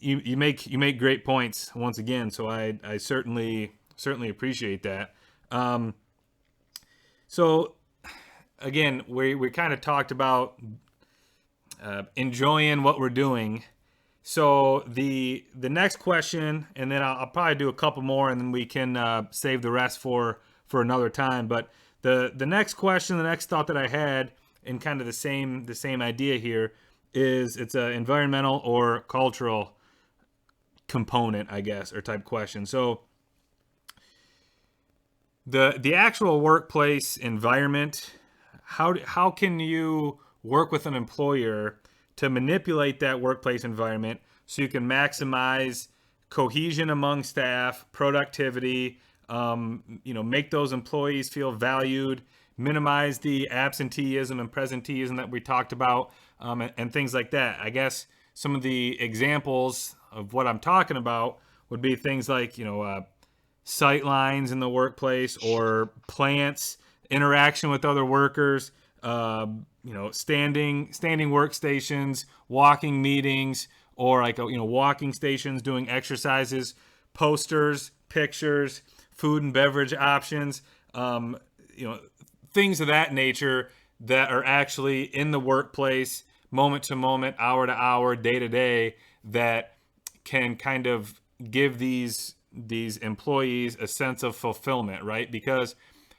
you make great points once again. So I certainly appreciate that. So again, we kind of talked about enjoying what we're doing. So the next question, and then I'll probably do a couple more, and then we can save the rest for another time. But the next question, the next thought that I had, and kind of the same idea here, is it's an environmental or cultural component, I guess, or type question. So the actual workplace environment, how can you work with an employer to manipulate that workplace environment so you can maximize cohesion among staff, productivity, make those employees feel valued, minimize the absenteeism and presenteeism that we talked about, and things like that. I guess some of the examples of what I'm talking about would be things like, sight lines in the workplace, or plants, interaction with other workers, standing workstations, walking meetings, or like, walking stations, doing exercises, posters, pictures, food and beverage options, things of that nature that are actually in the workplace, moment to moment, hour to hour, day to day, that can kind of give these employees a sense of fulfillment, right? Because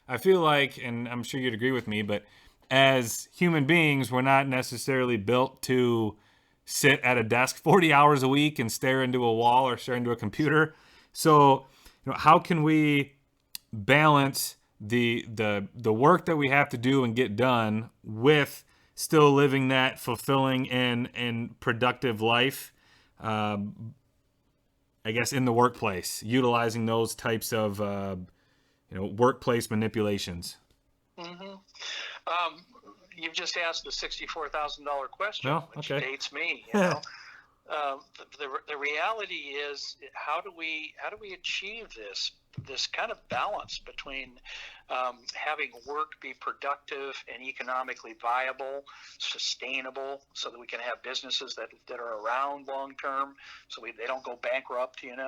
I feel like, and I'm sure you'd agree with me, but as human beings, we're not necessarily built to sit at a desk 40 hours a week and stare into a wall or stare into a computer. So, how can we balance the work that we have to do and get done with still living that fulfilling and productive life, I guess, in the workplace, utilizing those types of workplace manipulations? Mm-hmm. You've just asked the $64,000 question, Well, which okay. dates me. The reality is, how do we achieve this kind of balance between having work be productive and economically viable, sustainable, so that we can have businesses that are around long term, so they don't go bankrupt, and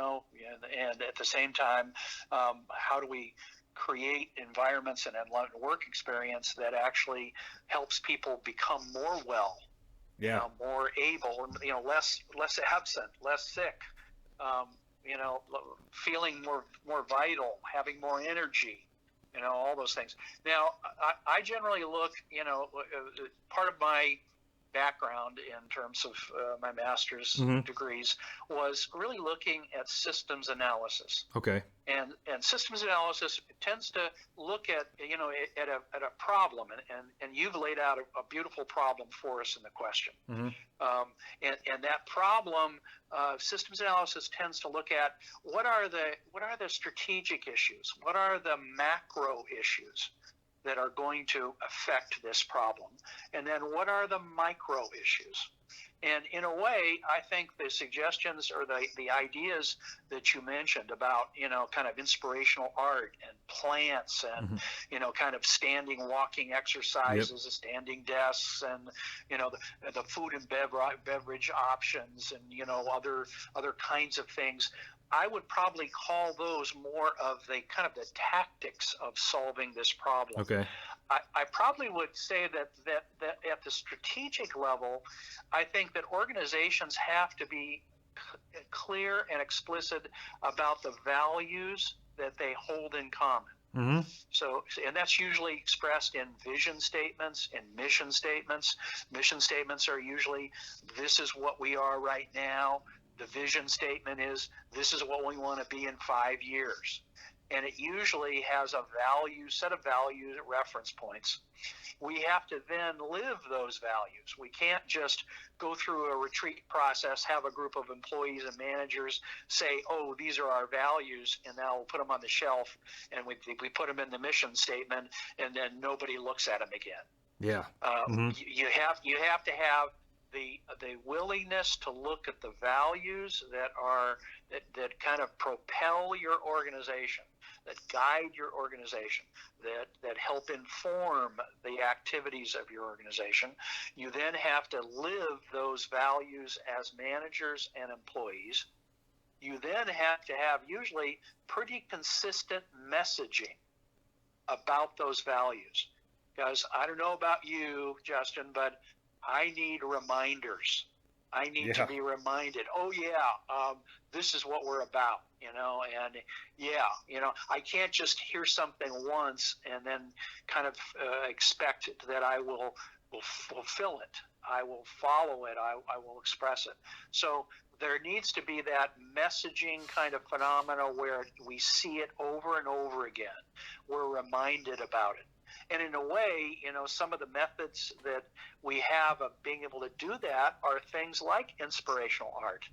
at the same time, how do we create environments and a work experience that actually helps people become more well, more able, less absent, less sick, feeling more vital, having more energy, all those things. Now, I generally look, part of my background in terms of my master's degrees was really looking at systems analysis. Okay. And systems analysis tends to look at at a problem, and you've laid out a beautiful problem for us in the question. And that problem, systems analysis tends to look at what are the strategic issues, what are the macro issues that are going to affect this problem, and then what are the micro issues. And in a way, I think the suggestions or the ideas that you mentioned about, kind of inspirational art and plants and, kind of standing, walking exercises, standing desks, and, the food and beverage options, and, other kinds of things, I would probably call those more of the kind of the tactics of solving this problem. Okay. I probably would say that at the strategic level, I think that organizations have to be clear and explicit about the values that they hold in common. So, and that's usually expressed in vision statements and mission statements. Mission statements are usually, this is what we are right now. The vision statement is, this is what we want to be in 5 years. And it usually has a set of values at reference points. We have to then live those values. We can't just go through a retreat process, have a group of employees and managers say, oh, these are our values, and now we'll put them on the shelf, and we put them in the mission statement, and then nobody looks at them again. Yeah. You have to have the willingness to look at the values that kind of propel your organization, that guide your organization, that help inform the activities of your organization. You then have to live those values as managers and employees. You then have to have usually pretty consistent messaging about those values. Because I don't know about you, Justin, but I need reminders. I need to be reminded, this is what we're about, and I can't just hear something once and then kind of expect that I will fulfill it. I will follow it. I will express it. So there needs to be that messaging kind of phenomena where we see it over and over again. We're reminded about it. And in a way, some of the methods that we have of being able to do that are things like inspirational art,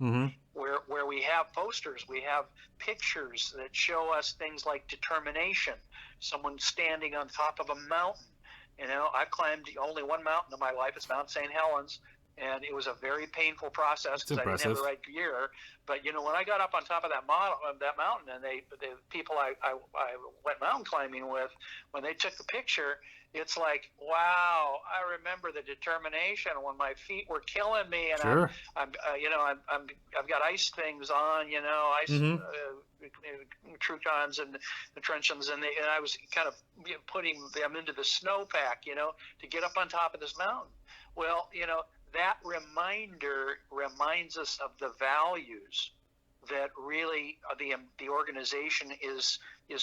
where we have posters, we have pictures that show us things like determination, someone standing on top of a mountain. I've climbed only one mountain in my life. It's Mount St. Helens. And it was a very painful process because I didn't have the right gear. But when I got up on top of that mountain, and the people I went mountain climbing with, when they took the picture, it's like, wow! I remember the determination when my feet were killing me, and sure. I've got ice things on, ice croutons and the truncheons, and I was kind of putting them into the snowpack, to get up on top of this mountain. Well, that reminder reminds us of the values that really the organization is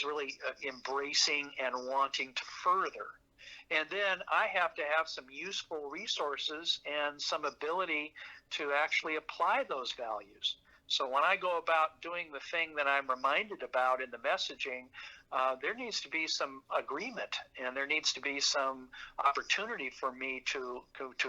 really embracing and wanting to further. And then I have to have some useful resources and some ability to actually apply those values. So when I go about doing the thing that I'm reminded about in the messaging, there needs to be some agreement, and there needs to be some opportunity for me to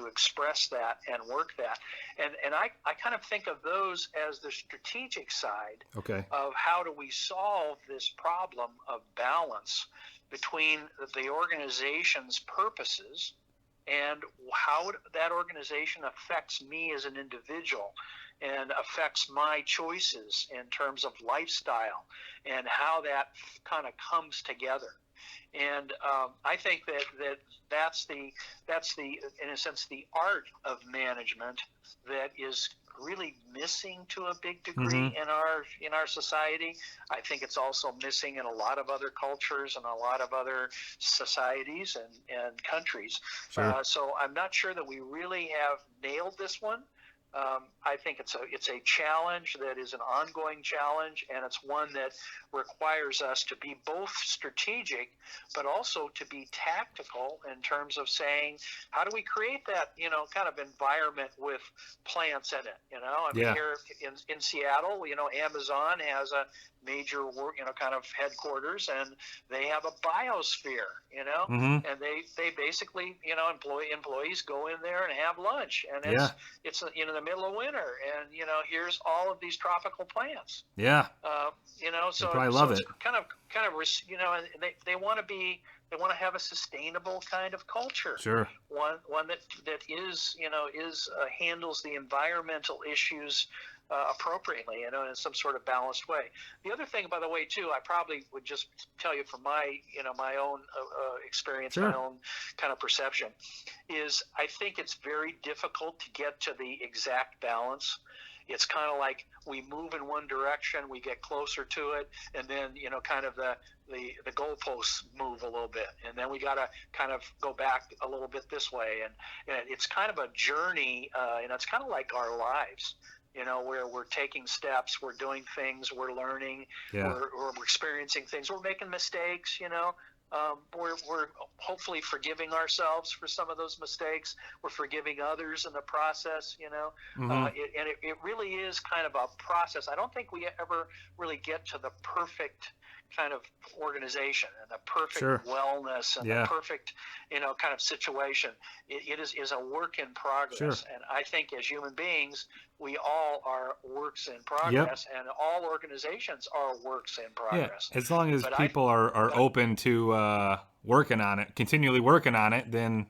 express that and work that. And I kind of think of those as the strategic side of how do we solve this problem of balance between the organization's purposes and how that organization affects me as an individual and affects my choices in terms of lifestyle and how that kind of comes together. And I think that's the in a sense the art of management that is really missing to a big degree in our society. I think it's also missing in a lot of other cultures and a lot of other societies and countries. Sure. So I'm not sure that we really have nailed this one. I think it's a challenge that is an ongoing challenge, and it's one that requires us to be both strategic, but also to be tactical in terms of saying, how do we create that, kind of environment with plants in it? Here in Seattle, Amazon has a major kind of headquarters, and they have a biosphere, and they basically, employees go in there and have lunch, and it's in the middle of winter, and here's all of these tropical plants. So I love it. Kind of, and they want to have a sustainable kind of culture. Sure. One that is handles the environmental issues appropriately, in some sort of balanced way. The other thing, by the way, too, I probably would just tell you from my own experience, my own kind of perception, is I think it's very difficult to get to the exact balance. It's kind of like we move in one direction, we get closer to it, and then kind of the goalposts move a little bit, and then we got to kind of go back a little bit this way, and it's kind of a journey. It's kind of like our lives. Where we're taking steps, we're doing things, we're learning, we're experiencing things, we're making mistakes, we're hopefully forgiving ourselves for some of those mistakes. We're forgiving others in the process, and it really is kind of a process. I don't think we ever really get to the perfect kind of organization and the perfect wellness and the perfect, kind of situation. It is a work in progress. And I think as human beings, we all are works in progress, and all organizations are works in progress. As long as people are open to working on it, continually working on it, then.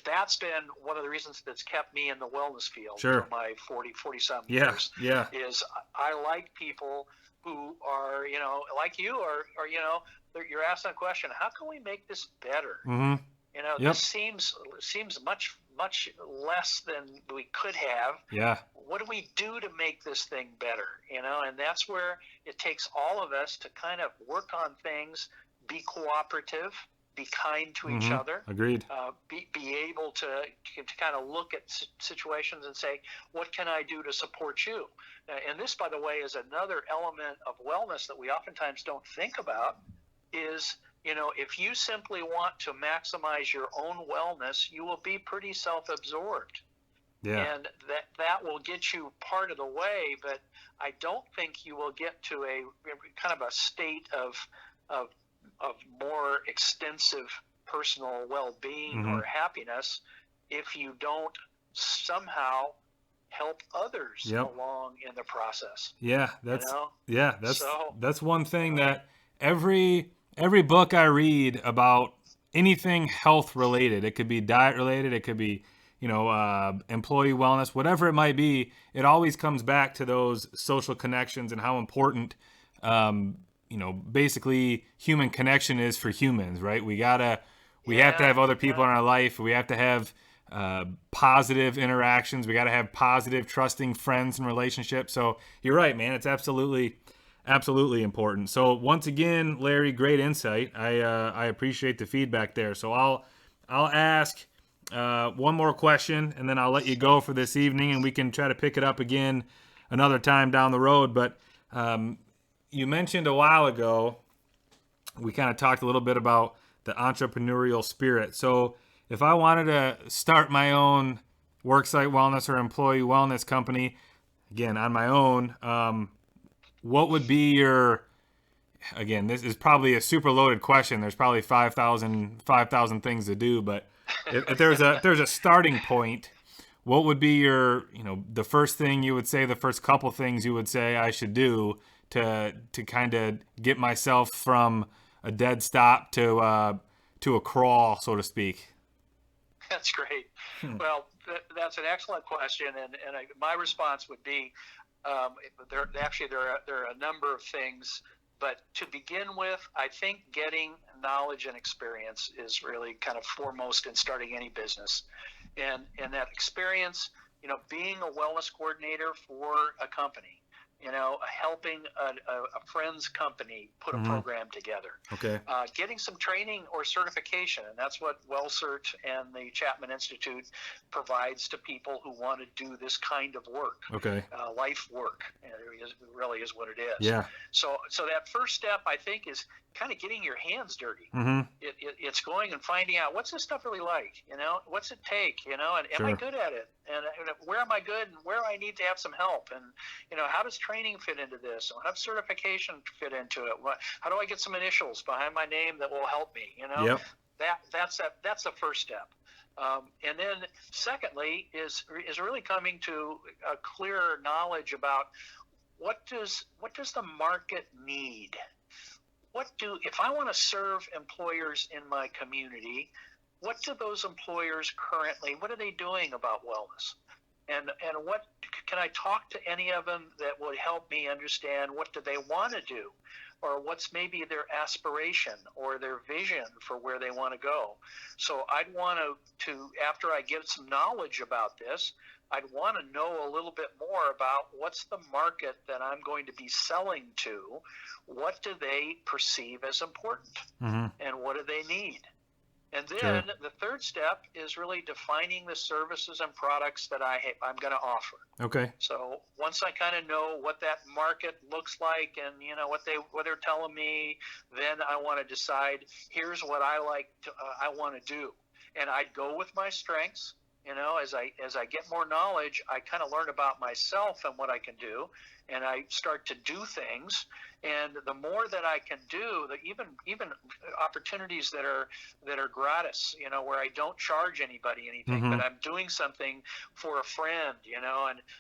That's been one of the reasons that's kept me in the wellness field for my 40-some years. Is I like people who are, like you, or you're asking a question, how can we make this better? This seems much less than we could have. What do we do to make this thing better? And that's where it takes all of us to kind of work on things, be cooperative, be kind to each other. Agreed. Be able to kind of look at situations and say, what can I do to support you? And this, by the way, is another element of wellness that we oftentimes don't think about is, if you simply want to maximize your own wellness, you will be pretty self-absorbed. Yeah. And that will get you part of the way, but I don't think you will get to a kind of a state of of more extensive personal well-being Mm-hmm. or happiness if you don't somehow help others Yep. along in the process. Yeah, You know, so that's one you thing know, that every book I read about anything health related, it could be diet related, it could be, employee wellness, whatever it might be, it always comes back to those social connections and how important, basically human connection is for humans, right? We have to yeah, have other people yeah. in our life. We have to have positive interactions. We got to have positive, trusting friends and relationships. So you're right, man. It's absolutely important. So once again, Larry, great insight. I appreciate the feedback there. So I'll ask one more question, and then I'll let you go for this evening, and we can try to pick it up again another time down the road. But you mentioned a while ago, we kind of talked a little bit about the entrepreneurial spirit. So if I wanted to start my own worksite wellness or employee wellness company, again, on my own, what would be your, again, this is probably a super loaded question. There's probably 5,000 things to do, but if there's a starting point, what would be your, the first thing you would say, the first couple things you would say I should do to kind of get myself from a dead stop to a crawl, so to speak? That's great. Well, that's an excellent question, and my response would be there are a number of things, but to begin with, I think getting knowledge and experience is really kind of foremost in starting any business, and that experience, being a wellness coordinator for a company, helping a friend's company put a Mm-hmm. program together, Okay. getting some training or certification, and that's what WellCert and the Chapman Institute provides to people who want to do this kind of work, Okay. life work. It really is what it is. Yeah. So that first step, I think, is kind of getting your hands dirty. Mm-hmm. It's going and finding out what's this stuff really like, what's it take, and am I Sure. good at it, and where am I good, and where I need to have some help, and how does training fit into this, and how does certification fit into it, how do I get some initials behind my name that will help me, Yep. that's the first step. And then secondly is really coming to a clearer knowledge about what does the market need. If I want to serve employers in my community, what do those employers currently, what are they doing about wellness? And what can I talk to any of them that would help me understand what do they want to do, or what's maybe their aspiration or their vision for where they want to go. So I'd want to after I get some knowledge about this, I'd want to know a little bit more about what's the market that I'm going to be selling to, what do they perceive as important, Mm-hmm. and what do they need. And Sure. then the third step is really defining the services and products that I'm going to offer. Okay. So once I kind of know what that market looks like and what they're telling me, then I want to decide here's what I want to do, and I'd go with my strengths. As I get more knowledge, I kind of learn about myself and what I can do, and I start to do things. And the more that I can do, even opportunities that are gratis, where I don't charge anybody anything, Mm-hmm. but I'm doing something for a friend, and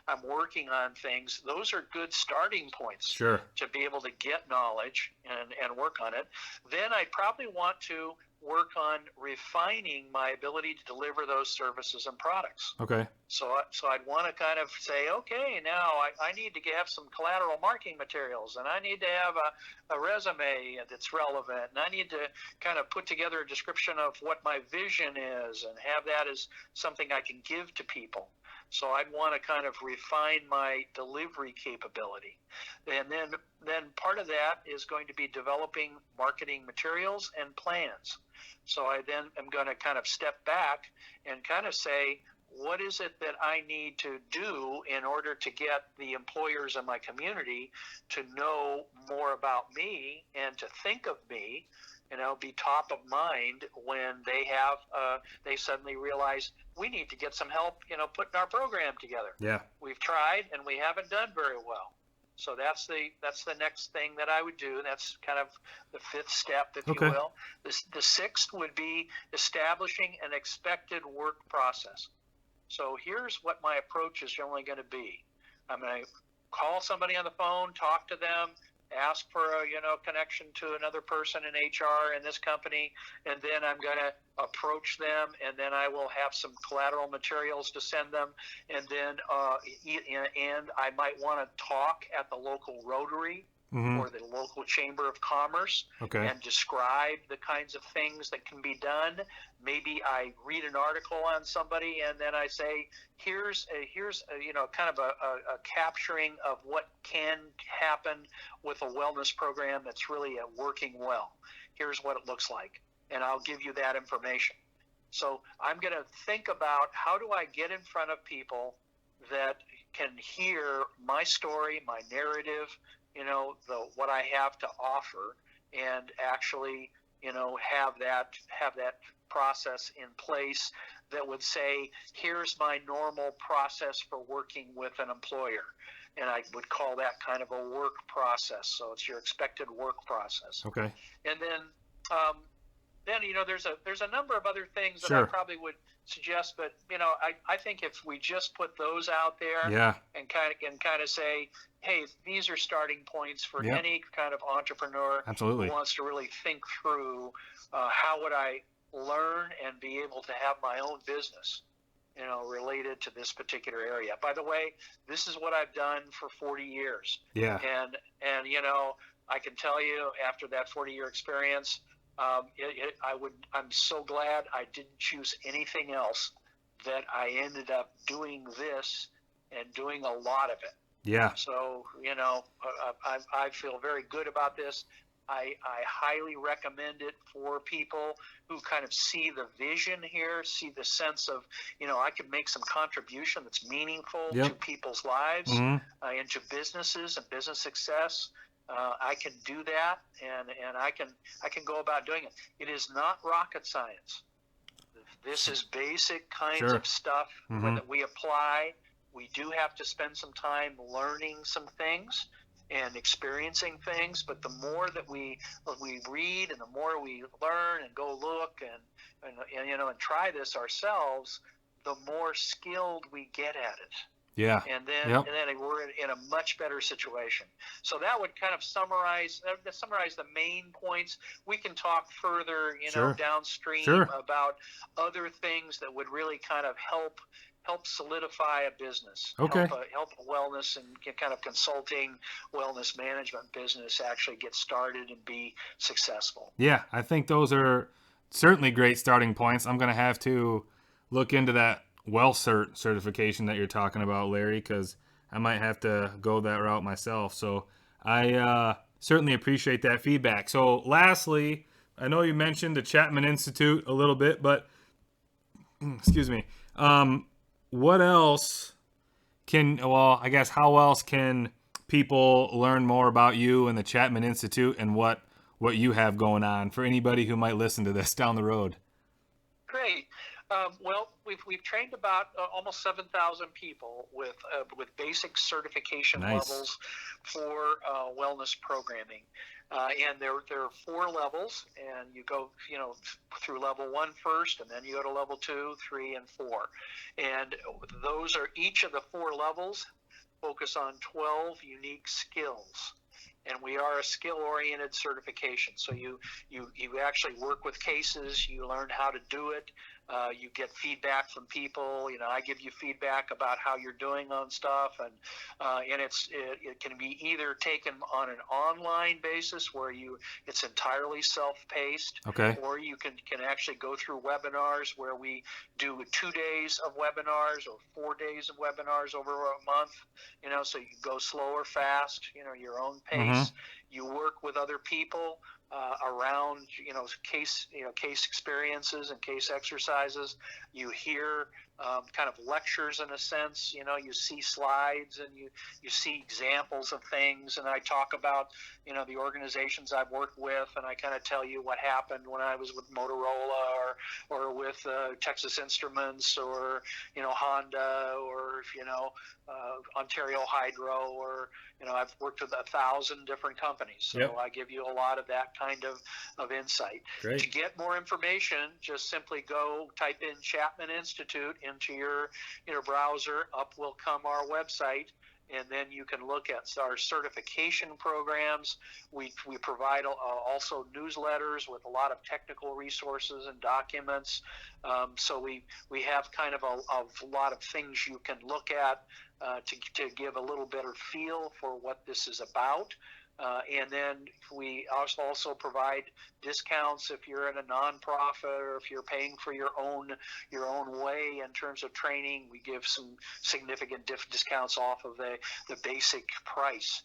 I'm working on things. Those are good starting points Sure. to be able to get knowledge and work on it. Then I'd probably want to work on refining my ability to deliver those services and products. Okay. So I'd want to kind of say, okay, now I need to have some collateral marketing materials, and I need to have a resume that's relevant, and I need to kind of put together a description of what my vision is and have that as something I can give to people. So I'd want to kind of refine my delivery capability. And then part of that is going to be developing marketing materials and plans. So I then am going to kind of step back and kind of say, what is it that I need to do in order to get the employers in my community to know more about me and to think of me be top of mind when they suddenly realize we need to get some help, putting our program together. Yeah. We've tried and we haven't done very well. So that's the next thing that I would do. That's kind of the fifth step, if you will. The sixth would be establishing an expected work process. So here's what my approach is generally going to be. I'm going to call somebody on the phone, talk to them, ask for a connection to another person in HR in this company, and then I'm going to approach them, and then I will have some collateral materials to send them, and then and I might want to talk at the local Rotary or the local Chamber of Commerce and describe the kinds of things that can be done. Maybe I read an article on somebody and then I say, here's kind of a capturing of what can happen with a wellness program that's really working well. Here's what it looks like, and I'll give you that information. So I'm going to think about, how do I get in front of people that can hear my story, my narrative, what I have to offer, and actually, have that process in place that would say, here's my normal process for working with an employer. And I would call that kind of a work process. So it's your expected work process. Okay. And then there's a number of other things that I probably would suggest, but I think if we just put those out there and kind of say, hey, these are starting points for any kind of entrepreneur who wants to really think through how would I learn and be able to have my own business, related to this particular area. By the way, this is what I've done for 40 years. Yeah. And I can tell you, after that 40-year experience, I'm so glad I didn't choose anything else, that I ended up doing this and doing a lot of it. Yeah. So, I feel very good about this. I highly recommend it for people who kind of see the vision here, see the sense of, I can make some contribution that's meaningful to people's lives, into businesses and business success. I can do that, and I can go about doing it. It is not rocket science. This is basic kinds of stuff that we apply. We do have to spend some time learning some things and experiencing things, but the more that we read and the more we learn and go look and try this ourselves, the more skilled we get at it. Yeah. And then we're in a much better situation. So that would kind of summarize the main points. We can talk further, downstream about other things that would really kind of help solidify a business, help a wellness and kind of consulting wellness management business actually get started and be successful. Yeah, I think those are certainly great starting points. I'm going to have to look into that WellCert certification that you're talking about, Larry, because I might have to go that route myself. So I certainly appreciate that feedback. So lastly, I know you mentioned the Chapman Institute a little bit, but excuse me, what else how else can people learn more about you and the Chapman Institute and what you have going on for anybody who might listen to this down the road? Great. Well, we've trained about almost 7,000 people with basic certification levels for wellness programming, and there are 4 levels, and you go through level 1 first, and then you go to level 2, 3, and 4, and those are each of the 4 levels focus on 12 unique skills. And we are a skill-oriented certification. So you actually work with cases. You learn how to do it. You get feedback from people. I give you feedback about how you're doing on stuff, and it can be either taken on an online basis where it's entirely self-paced, or you can actually go through webinars where we do 2 days of webinars or 4 days of webinars over a month. So you can go slow or fast, your own pace. You work with other people around case experiences and case exercises. You hear kind of lectures in a sense. You see slides and you see examples of things, and I talk about the organizations I've worked with, and I kind of tell you what happened when I was with Motorola or with Texas Instruments or Honda or Ontario Hydro, or I've worked with 1,000 different companies, so Yep. I give you a lot of that kind of insight. Great. To get more information, just simply go type in Chapman Institute into your browser. Up will come our website, and then you can look at our certification programs. We provide also newsletters with a lot of technical resources and documents. So we have kind of a lot of things you can look at to give a little better feel for what this is about. And then we also provide discounts if you're in a nonprofit or if you're paying for your own way in terms of training. We give some significant discounts off of the basic price.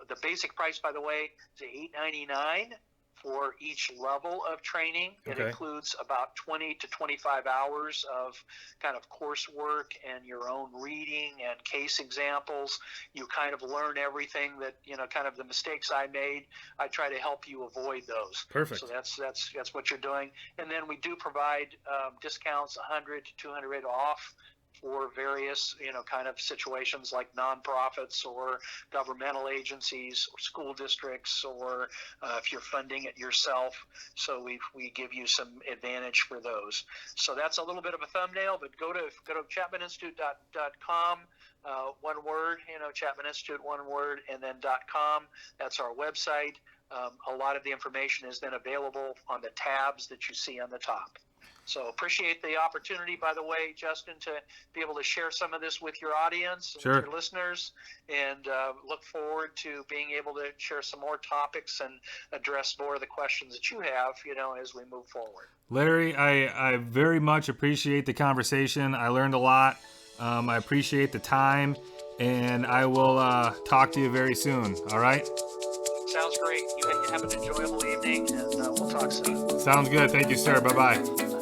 The basic price, by the way, is $8.99 for each level of training. It Okay. includes about 20 to 25 hours of kind of coursework and your own reading and case examples. You kind of learn everything that, kind of the mistakes I made. I try to help you avoid those. Perfect. So that's what you're doing. And then we do provide discounts, 100 to 200 off for various, kind of situations like nonprofits or governmental agencies or school districts, or if you're funding it yourself. So we give you some advantage for those. So that's a little bit of a thumbnail, but go to chapmaninstitute.com, one word, Chapman Institute, one word, and then .com. That's our website. A lot of the information is then available on the tabs that you see on the top. So appreciate the opportunity, by the way, Justin, to be able to share some of this with your audience and Sure. with your listeners, and look forward to being able to share some more topics and address more of the questions that you have, as we move forward. Larry, I very much appreciate the conversation. I learned a lot. I appreciate the time, and I will talk to you very soon. All right? Sounds great. You have an enjoyable evening, and we'll talk soon. Sounds good. Thank you, sir. Bye-bye. Bye-bye.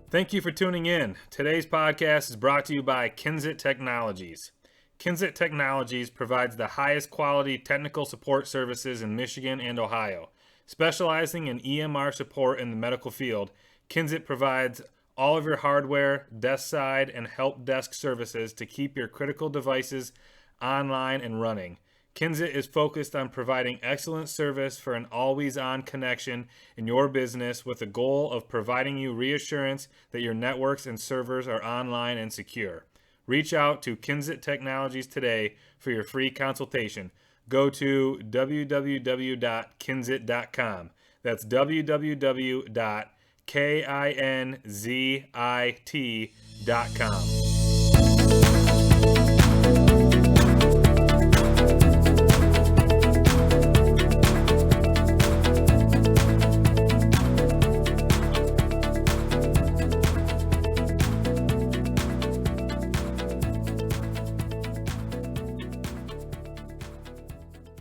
Thank you for tuning in. Today's podcast is brought to you by Kinsit Technologies. Kinsit Technologies provides the highest quality technical support services in Michigan and Ohio. Specializing in EMR support in the medical field, Kinsit provides all of your hardware, desk side, and help desk services to keep your critical devices online and running. Kinsit is focused on providing excellent service for an always-on connection in your business with the goal of providing you reassurance that your networks and servers are online and secure. Reach out to Kinsit Technologies today for your free consultation. Go to www.kinsit.com. That's www.kinzit.com.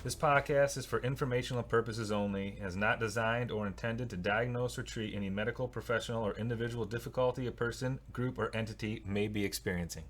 This podcast is for informational purposes only and is not designed or intended to diagnose or treat any medical, professional, or individual difficulty a person, group, or entity may be experiencing.